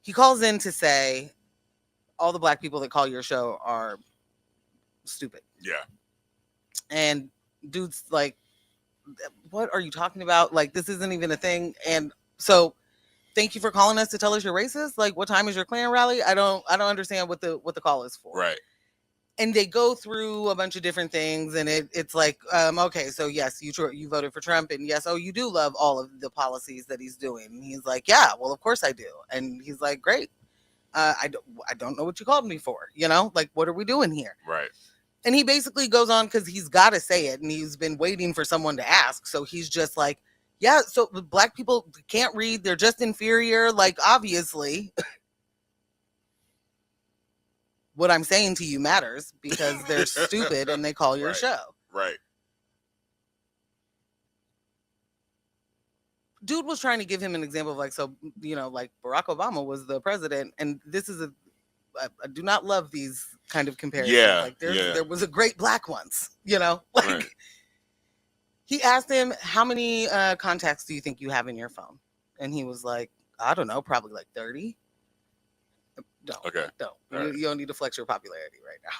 he calls in to say all the black people that call your show are stupid. Yeah. And dude's like, what are you talking about? Like, this isn't even a thing. And so thank you for calling us to tell us you're racist. Like, what time is your Klan rally? I don't understand what the call is for. Right. And they go through a bunch of different things, and it's like, okay, so yes, you voted for Trump, and yes, oh, you do love all of the policies that he's doing. And he's like, yeah, well, of course I do. And he's like, great. I don't know what you called me for. You know, like, what are we doing here? Right. And he basically goes on because he's got to say it, and he's been waiting for someone to ask. So he's just like, yeah, so black people can't read. They're just inferior. Like, obviously, what I'm saying to you matters because they're stupid and they call your show. Right. Dude was trying to give him an example of like, so, you know, like Barack Obama was the president. And this is I do not love these kind of comparisons. Yeah. Like there was a great black once, you know, like. Right. He asked him, how many contacts do you think you have in your phone? And he was like, I don't know, probably like 30. No, okay. Don't. Right. You don't need to flex your popularity right now.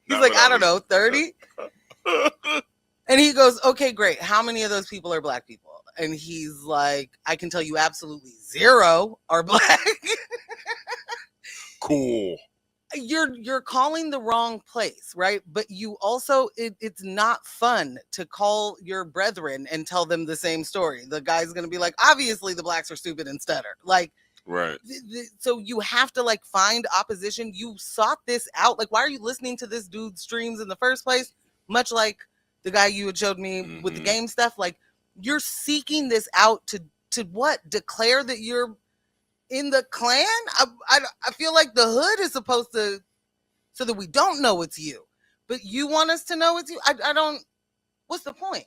He's like, I don't know, 30? And he goes, okay, great. How many of those people are black people? And he's like, I can tell you absolutely 0 are black. Cool. You're calling the wrong place, right? But you also, it's not fun to call your brethren and tell them the same story. The guy's going to be like, obviously the blacks are stupid and stutter. Like, right. So you have to like find opposition. You sought this out. Like, why are you listening to this dude's streams in the first place? Much like the guy you had showed me with the game stuff. Like, you're seeking this out to what? Declare that you're in the Klan? I feel like the hood is supposed to, so that we don't know it's you, but you want us to know it's you. I don't. What's the point?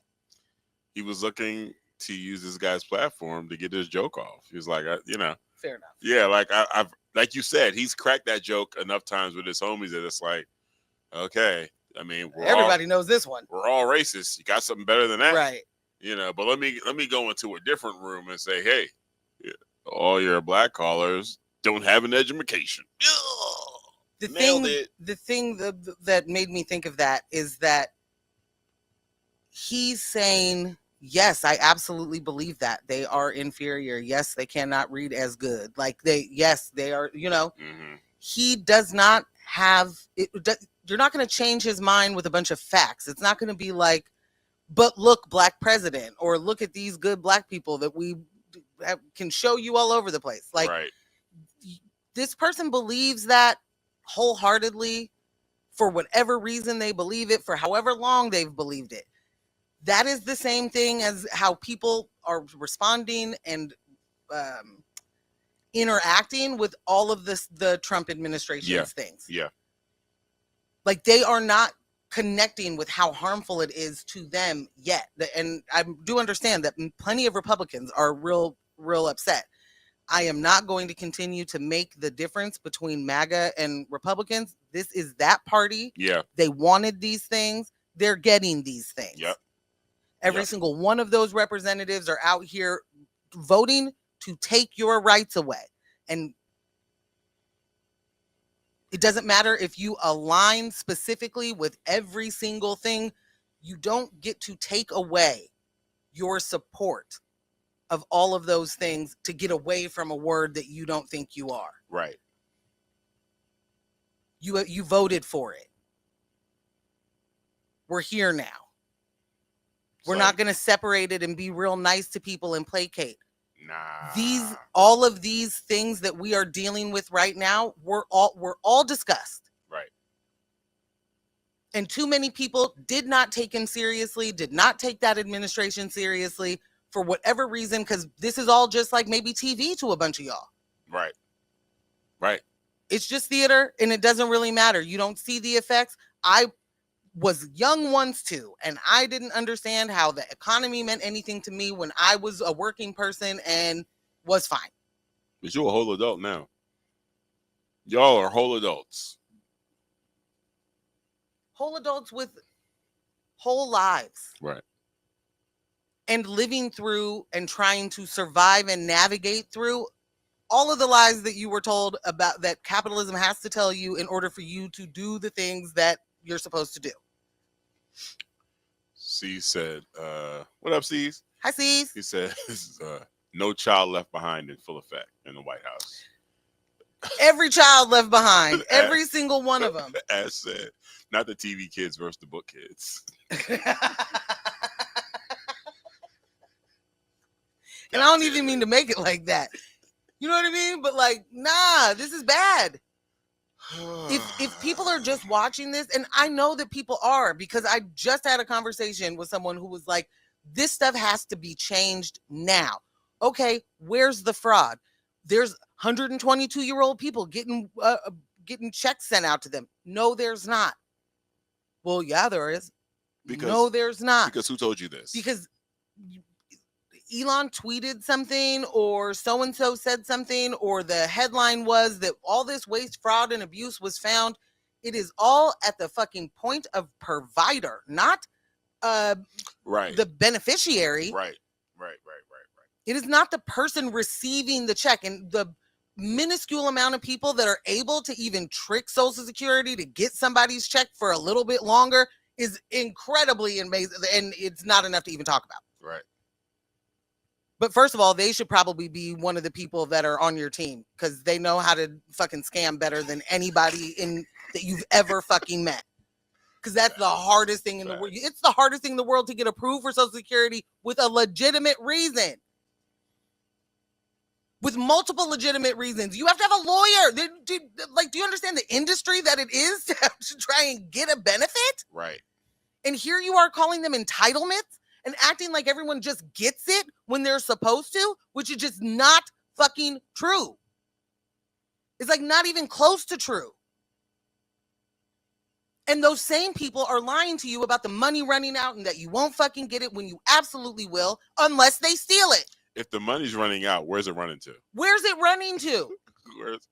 He was looking to use this guy's platform to get his joke off. He was like, you know, fair enough. Yeah, like I've like you said, he's cracked that joke enough times with his homies that it's like, okay, I mean, everybody knows this one. We're all racist. You got something better than that, right? You know, but let me go into a different room and say, hey, all your black callers don't have an education. The thing that made me think of that is that he's saying, yes, I absolutely believe that they are inferior. Yes, they cannot read as good. Like they are, you know, he does not have it. You're not going to change his mind with a bunch of facts. It's not going to be like, but look, black president, or look at these good black people that we can show you all over the place. Like, right. This person believes that wholeheartedly for whatever reason they believe it, for however long they've believed it. That is the same thing as how people are responding and interacting with all of the Trump administration's things. Yeah. Like, they are not connecting with how harmful it is to them yet. And I do understand that plenty of Republicans are real upset. I am not going to continue to make the difference between MAGA and Republicans. This is that party. Yeah. They wanted these things. They're getting these things. Yep. Every single one of those representatives are out here voting to take your rights away. And it doesn't matter if you align specifically with every single thing. You don't get to take away your support of all of those things to get away from a word that you don't think you are. Right. You voted for it. We're here now. We're not going to separate it and be real nice to people and placate. Nah. All of these things that we are dealing with right now, were all discussed. Right. And too many people did not take him seriously, did not take that administration seriously for whatever reason, because this is all just like maybe TV to a bunch of y'all. Right. Right. It's just theater, and it doesn't really matter. You don't see the effects. I was young once too, and I didn't understand how the economy meant anything to me when I was a working person and was fine. But you're a whole adult now. Y'all are whole adults. Whole adults with whole lives. Right. And living through and trying to survive and navigate through all of the lies that you were told about that capitalism has to tell you in order for you to do the things that you're supposed to do. C said, what up, C's? Hi, C's. He said, no child left behind in full effect in the White House. Every child left behind. Every single one of them. As said, not the TV kids versus the book kids. And I don't even mean to make it like that. You know what I mean? But like, nah, this is bad. If people are just watching this, and I know that people are, because I just had a conversation with someone who was like, this stuff has to be changed now. Okay, where's the fraud? There's 122-year-old people getting checks sent out to them. No, there's not. Well, yeah, there is. No, there's not. Because who told you this? Because Elon tweeted something, or so-and-so said something, or the headline was that all this waste, fraud, and abuse was found. It is all at the fucking point of provider, not right. the beneficiary. Right. It is not the person receiving the check. And the minuscule amount of people that are able to even trick Social Security to get somebody's check for a little bit longer is incredibly amazing. And it's not enough to even talk about. Right. But first of all, they should probably be one of the people that are on your team, because they know how to fucking scam better than anybody that you've ever fucking met. Because that's the hardest thing in the world. It's the hardest thing in the world to get approved for Social Security with a legitimate reason. With multiple legitimate reasons. You have to have a lawyer. Do you understand the industry that it is to try and get a benefit? Right. And here you are calling them entitlements and acting like everyone just gets it when they're supposed to, which is just not fucking true. It's like not even close to true. And those same people are lying to you about the money running out and that you won't fucking get it when you absolutely will, unless they steal it. If the money's running out, where's it running to? Where's it running to?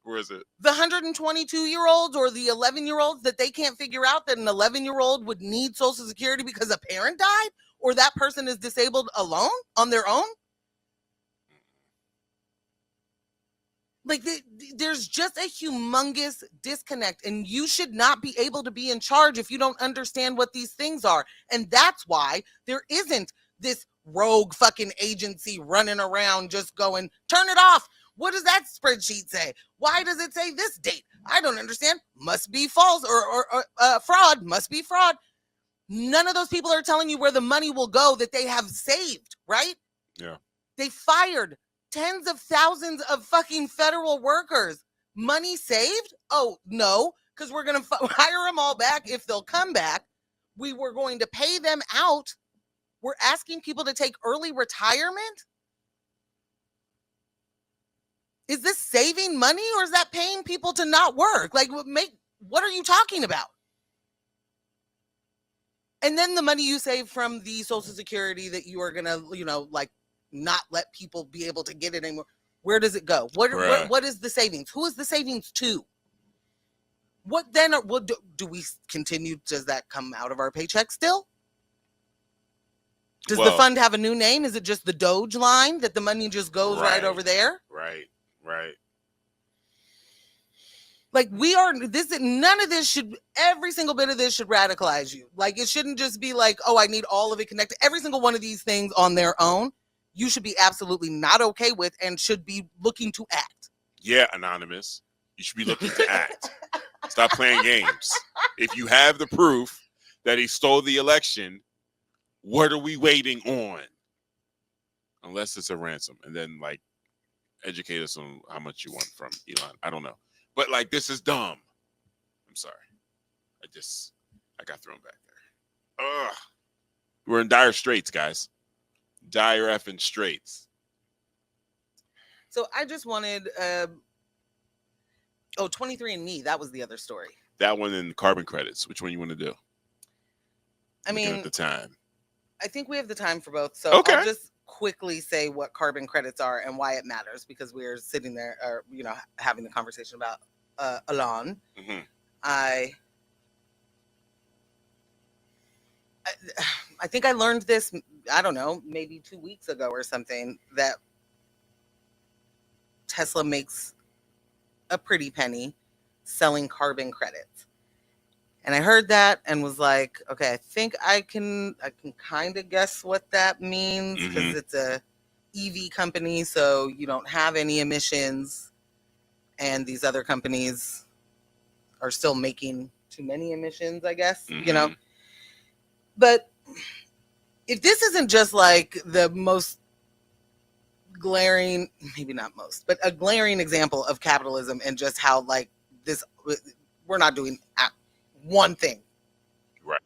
Where is it? The 122-year-olds or the 11-year-olds that they can't figure out that an 11-year-old would need Social Security because a parent died, or that person is disabled alone on their own? Like, there's just a humongous disconnect, and you should not be able to be in charge if you don't understand what these things are. And that's why there isn't this rogue fucking agency running around just going, turn it off. What does that spreadsheet say? Why does it say this date? I don't understand. Must be false, or fraud. Must be fraud. None of those people are telling you where the money will go that they have saved, right? Yeah. They fired tens of thousands of fucking federal workers. Money saved? Oh, no, because we're going to hire them all back if they'll come back. We were going to pay them out. We're asking people to take early retirement? Is this saving money or is that paying people to not work? Like, what are you talking about? And then the money you save from the Social Security that you are going to, like, not let people be able to get it anymore. Where does it go? What is the savings? Who is the savings to? What then? Do we continue? Does that come out of our paycheck still? Does the fund have a new name? Is it just the Doge line that the money just goes right over there? Right. Like, none of this every single bit of this should radicalize you. Like, it shouldn't just be like, oh, I need all of it connected. Every single one of these things on their own, you should be absolutely not okay with and should be looking to act. Yeah, Anonymous. You should be looking to act. Stop playing games. If you have the proof that he stole the election, what are we waiting on? Unless it's a ransom. And then, like, educate us on how much you want from Elon. I don't know. But, like, this is dumb. I'm sorry. I got thrown back there. Ugh. We're in dire straits, guys. Dire effing straits. So I just wanted, 23andMe. That was the other story. That one and carbon credits. Which one you want to do? I mean, at the time. I think we have the time for both. So okay. I'll just quickly say what carbon credits are and why it matters, because we're sitting there, or having the conversation about Elon. Mm-hmm. I think I learned this, I don't know, maybe 2 weeks ago or something, that Tesla makes a pretty penny selling carbon credits. And I heard that and was like, okay, I think I can kind of guess what that means, because it's a EV company, so you don't have any emissions, and these other companies are still making too many emissions, I guess, But if this isn't just like the most glaring, maybe not most, but a glaring example of capitalism and just how, like, this, we're not doing one thing. Right.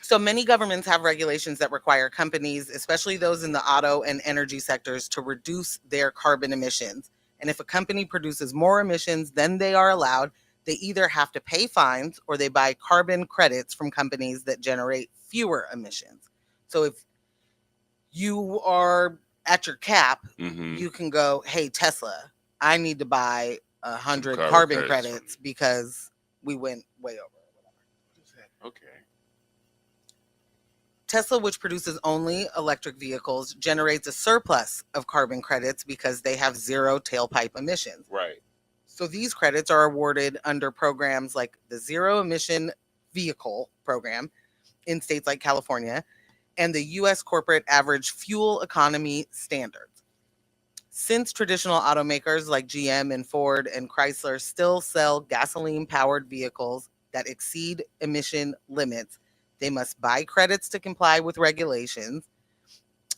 So many governments have regulations that require companies, especially those in the auto and energy sectors, to reduce their carbon emissions. And if a company produces more emissions than they are allowed, they either have to pay fines or they buy carbon credits from companies that generate fewer emissions. So if you are at your cap, you can go, hey, Tesla, I need to buy 100 carbon credits because we went way over. Okay. Tesla, which produces only electric vehicles, generates a surplus of carbon credits because they have zero tailpipe emissions. Right. So these credits are awarded under programs like the Zero Emission Vehicle Program in states like California and the U.S. Corporate Average Fuel Economy Standards. Since traditional automakers like GM and Ford and Chrysler still sell gasoline-powered vehicles that exceed emission limits, they must buy credits to comply with regulations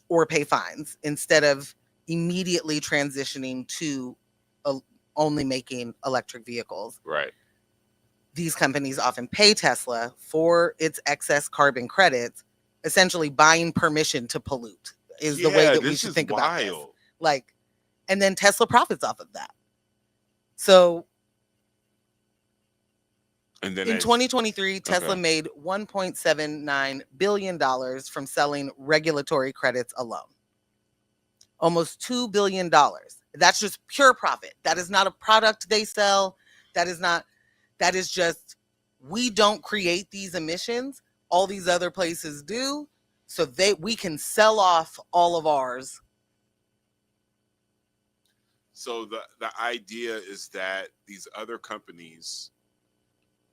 or pay fines instead of immediately transitioning to only making electric vehicles. Right. These companies often pay Tesla for its excess carbon credits, essentially buying permission to pollute is the way that we should think about this. Like, and then Tesla profits off of that. So in 2023, Tesla made $1.79 billion from selling regulatory credits alone. Almost $2 billion. That's just pure profit. That is not a product they sell. That is just, we don't create these emissions. All these other places do. So we can sell off all of ours. So the idea is that these other companies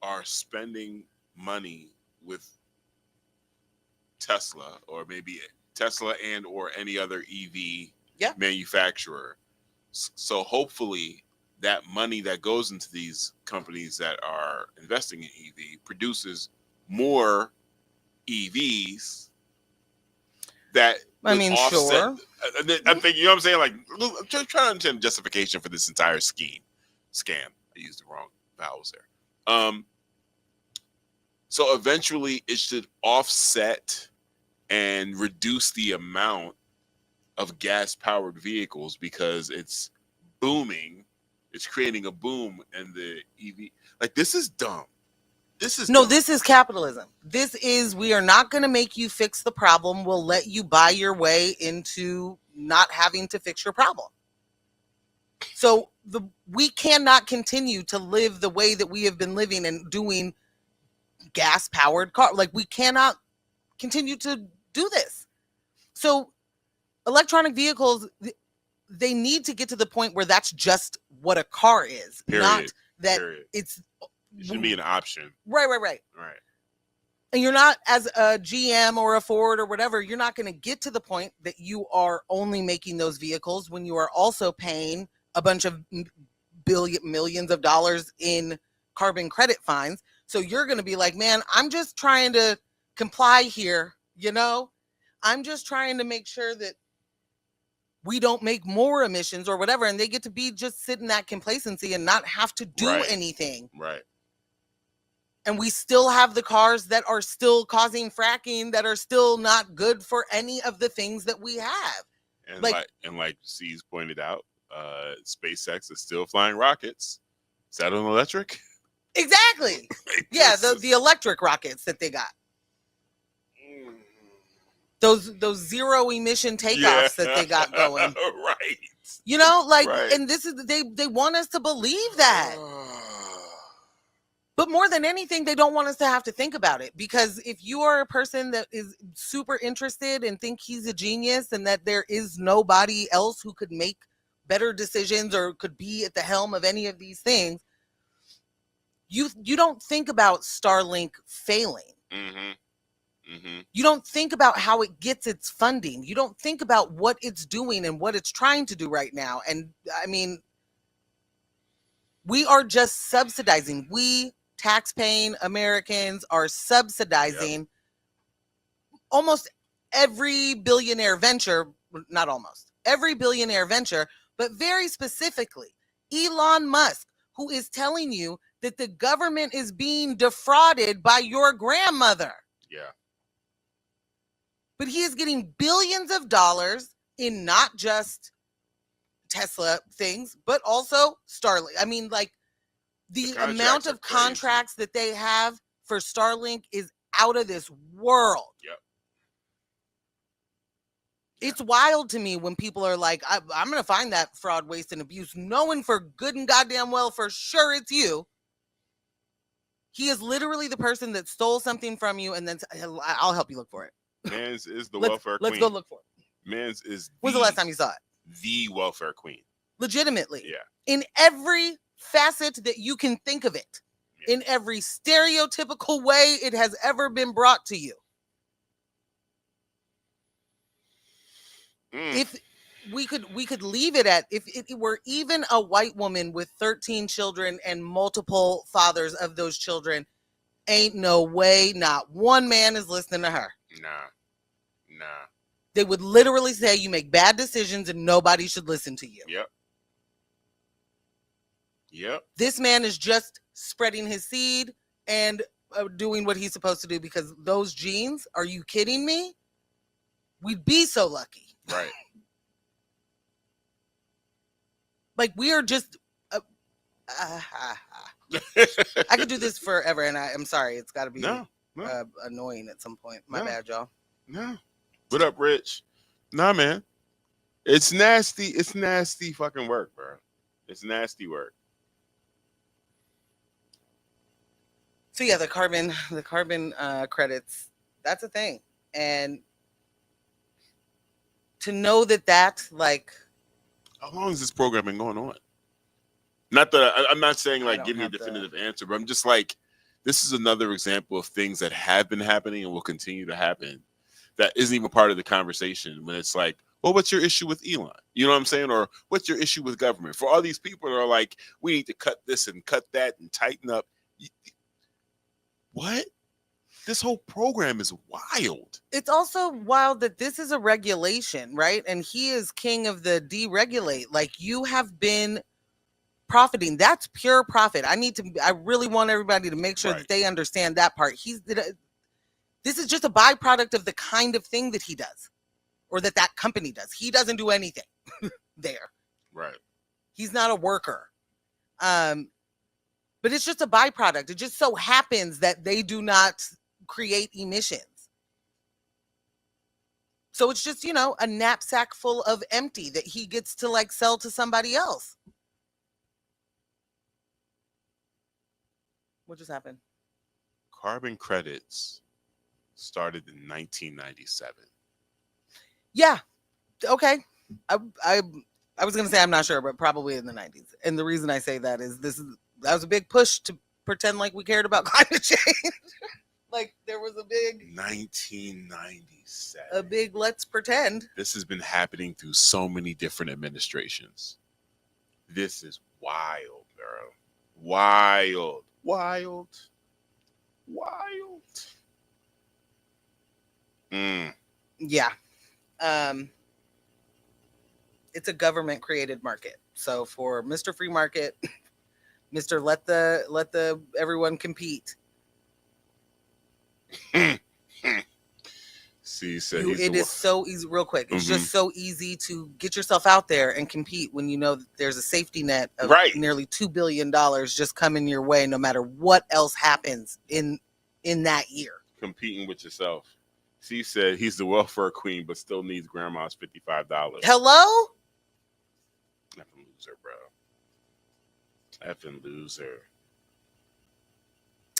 are spending money with Tesla, or maybe Tesla and or any other EV manufacturer. So hopefully that money that goes into these companies that are investing in EV produces more EVs that offset. Sure. I'm thinking, you know what I'm saying? Like, I'm just trying to understand justification for this entire scam. I used the wrong vowels there. So eventually it should offset and reduce the amount of gas-powered vehicles because it's booming. It's creating a boom in the EV. Like, this is dumb. This is capitalism. We are not going to make you fix the problem. We'll let you buy your way into not having to fix your problem. So we cannot continue to live the way that we have been living and doing gas-powered car. Like, we cannot continue to do this. So electronic vehicles, they need to get to the point where that's just what a car is. Period. Not that Period. It shouldn't be an option. Right. Right. And you're not, as a GM or a Ford or whatever, you're not going to get to the point that you are only making those vehicles when you are also paying a bunch of millions of dollars in carbon credit fines. So you're going to be like, man, I'm just trying to comply here. I'm just trying to make sure that we don't make more emissions or whatever. And they get to be just sit in that complacency and not have to do anything. Right. And we still have the cars that are still causing fracking, that are still not good for any of the things that we have. And like C's pointed out, SpaceX is still flying rockets. Is that on electric? Exactly. Yeah, the electric rockets that they got. Those zero emission takeoffs that they got going. Right. And this is they want us to believe that. But more than anything, they don't want us to have to think about it, because if you are a person that is super interested and think he's a genius and that there is nobody else who could make better decisions or could be at the helm of any of these things, you don't think about Starlink failing. You don't think about how it gets its funding. You don't think about what it's doing and what it's trying to do right now. And I mean, we are just subsidizing. We tax-paying Americans are subsidizing almost every billionaire venture, not almost, every billionaire venture, but very specifically Elon Musk, who is telling you that the government is being defrauded by your grandmother. Yeah. But he is getting billions of dollars in not just Tesla things, but also Starlink. I mean, like, the amount of contracts that they have for Starlink is out of this world. Yep. It's wild to me when people are like, I'm going to find that fraud, waste, and abuse, knowing for good and goddamn well for sure it's you. He is literally the person that stole something from you, and then I'll help you look for it. Mans is the welfare queen. Let's go look for it. Mans is When's the last time you saw it? The welfare queen. Legitimately. Yeah. In every facet that you can think of it, in every stereotypical way it has ever been brought to you. If we could leave it at, if it were even a white woman with 13 children and multiple fathers of those children, ain't no way, not one man is listening to her. Nah. They would literally say you make bad decisions and nobody should listen to you. Yep. This man is just spreading his seed and doing what he's supposed to do, because those genes, are you kidding me? We'd be so lucky. Right. Like, we are just I could do this forever, and I'm sorry, it's got to be no. Annoying at some point. My bad, y'all. No. What up, Rich? Nah, man. It's nasty. It's nasty fucking work, bro. It's nasty work. So yeah, the carbon credits, that's a thing. And to know that like, how long has this program been going on? Not that I'm not saying like give me a definitive answer, but I'm just like, this is another example of things that have been happening and will continue to happen that isn't even part of the conversation. When it's like, well, what's your issue with Elon? You know what I'm saying? Or what's your issue with government? For all these people that are like, we need to cut this and cut that and tighten up. What? This whole program is wild. It's also wild that this is a regulation, right? And he is king of the deregulate. Like, you have been profiting. That's pure profit. I really want everybody to make sure that they understand that part. This is just a byproduct of the kind of thing that he does, or that company does. He doesn't do anything there. Right. He's not a worker. But it's just a byproduct. It just so happens that they do not create emissions. So it's just, a knapsack full of empty that he gets to like sell to somebody else. What just happened? Carbon credits started in 1997. Yeah. Okay. I was going to say I'm not sure, but probably in the 90s. And the reason I say that is that was a big push to pretend like we cared about climate change. Like there was a big 1997. A big let's pretend. This has been happening through so many different administrations. This is wild, girl. Wild. Yeah. It's a government created market. So for Mr. Free Market, Mr. Let the everyone compete. See, so it is so easy, real quick. It's just so easy to get yourself out there and compete when you know that there's a safety net of nearly $2 billion just coming your way, no matter what else happens in that year. Competing with yourself. C said he's the welfare queen, but still needs grandma's $55. Hello? Effing loser, bro. Effing loser.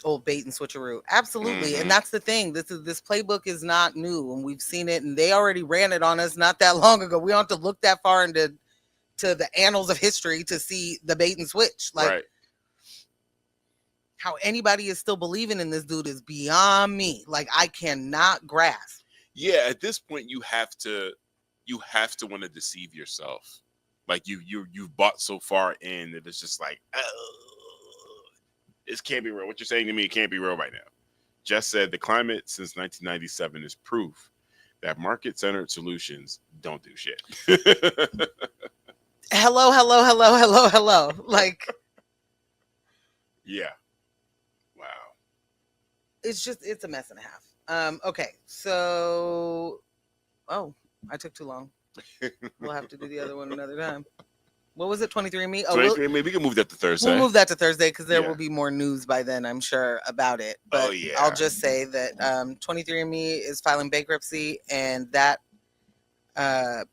Old bait and switcheroo. Absolutely. And that's the thing. This playbook is not new, and we've seen it, and they already ran it on us not that long ago. We don't have to look that far into the annals of history to see the bait and switch. Like how anybody is still believing in this dude is beyond me. Like I cannot grasp. Yeah, at this point you have to want to deceive yourself. Like you've bought so far in that it's just like, this can't be real. What you're saying to me, it can't be real right now. Jess said the climate since 1997 is proof that market-centered solutions don't do shit. Hello. Like, yeah. Wow. It's a mess and a half. Okay, so, I took too long. We'll have to do the other one another time. What was it? 23andMe? 23andMe. We can move that to Thursday. We'll move that to Thursday because there will be more news by then, I'm sure, about it. But I'll just say that 23andMe is filing bankruptcy, and that I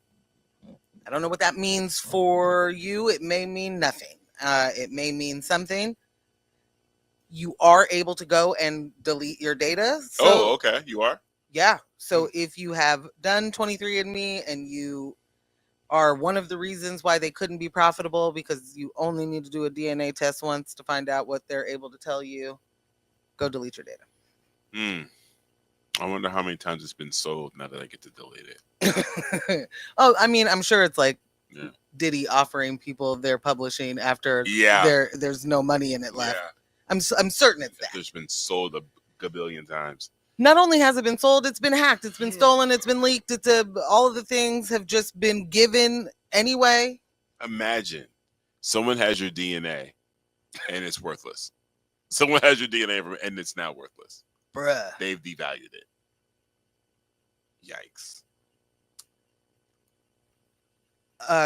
don't know what that means for you. It may mean nothing. It may mean something. You are able to go and delete your data. So, okay. You are? Yeah. So if you have done 23andMe and you are one of the reasons why they couldn't be profitable because you only need to do a DNA test once to find out what they're able to tell you, go delete your data. I wonder how many times it's been sold now that I get to delete it. I mean, I'm sure it's like Diddy offering people their publishing after there's no money in it left. Yeah. I'm certain it's that. There's been sold a gabillion times. Not only has it been sold, it's been hacked, it's been stolen, it's been leaked. All of the things have just been given anyway. Imagine someone has your DNA and it's worthless. Someone has your DNA and it's now worthless. Bruh. They've devalued it. Yikes.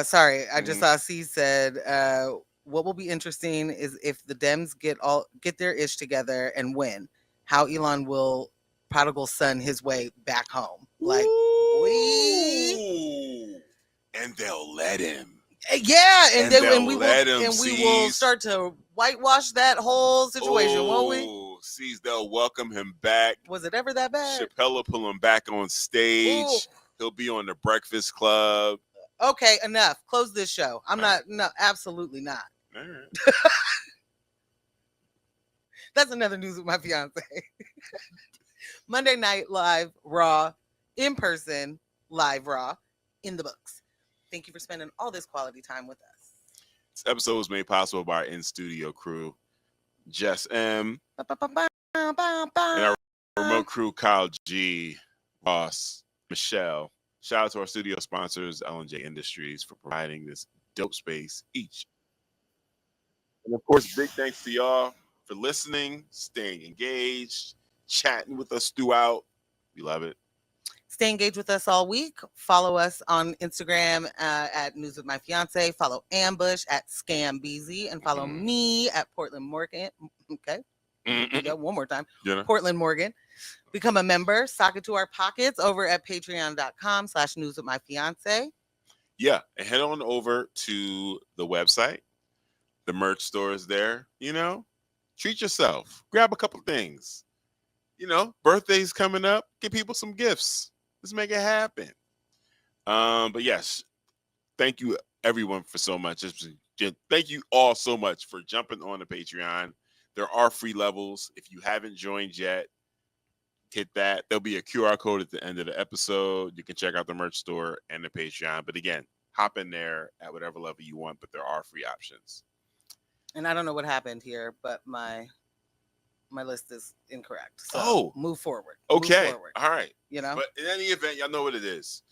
Sorry, I just saw C said, what will be interesting is if the Dems get their ish together and win, how Elon will prodigal son his way back home. Like, and they'll let him. Yeah, and we will start to whitewash that whole situation, won't we? See, they'll welcome him back. Was it ever that bad? Chappelle will pull him back on stage. Ooh. He'll be on the Breakfast Club. Okay, enough. Close this show. Absolutely not. All right. That's another news with my fiance. Monday Night Live, Raw, in person, live Raw, in the books. Thank you for spending all this quality time with us. This episode was made possible by our in-studio crew, Jess M. And our remote crew, Kyle G, Ross, Michelle. Shout out to our studio sponsors, L&J Industries, for providing this dope space each. And of course, big thanks to y'all for listening, staying engaged, chatting with us throughout. We love it. Stay engaged with us all week. Follow us on Instagram at News with My Fiance. Follow Ambush at ScamBeezy. And follow me at Portland Morgan. Okay. Do that one more time. Portland Morgan. Become a member. Sock it to our pockets over at patreon.com/News with My Fiance. Yeah. And head on over to the website. The merch store is there. Treat yourself. Grab a couple things. Birthdays coming up. Give people some gifts. Let's make it happen. But yes, thank you everyone for so much. Thank you all so much for jumping on the Patreon. There are free levels. If you haven't joined yet, hit that. There'll be a QR code at the end of the episode. You can check out the merch store and the Patreon. But again, hop in there at whatever level you want, but there are free options. And I don't know what happened here, but my list is incorrect. So move forward. Okay. Move forward. All right. But in any event, y'all know what it is.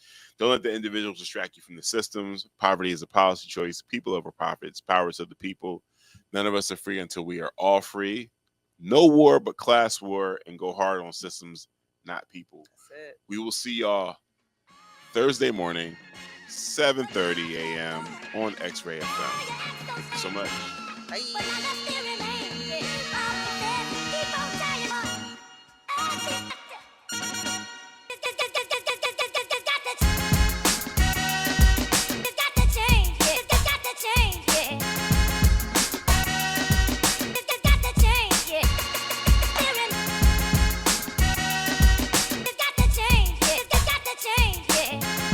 Don't let the individuals distract you from the systems. Poverty is a policy choice. People over profits. Powers of the people. None of us are free until we are all free. No war but class war, and go hard on systems, not people. That's it. We will see y'all Thursday morning, 7:30 a.m. on X-Ray FM. Thank you so much. Bye.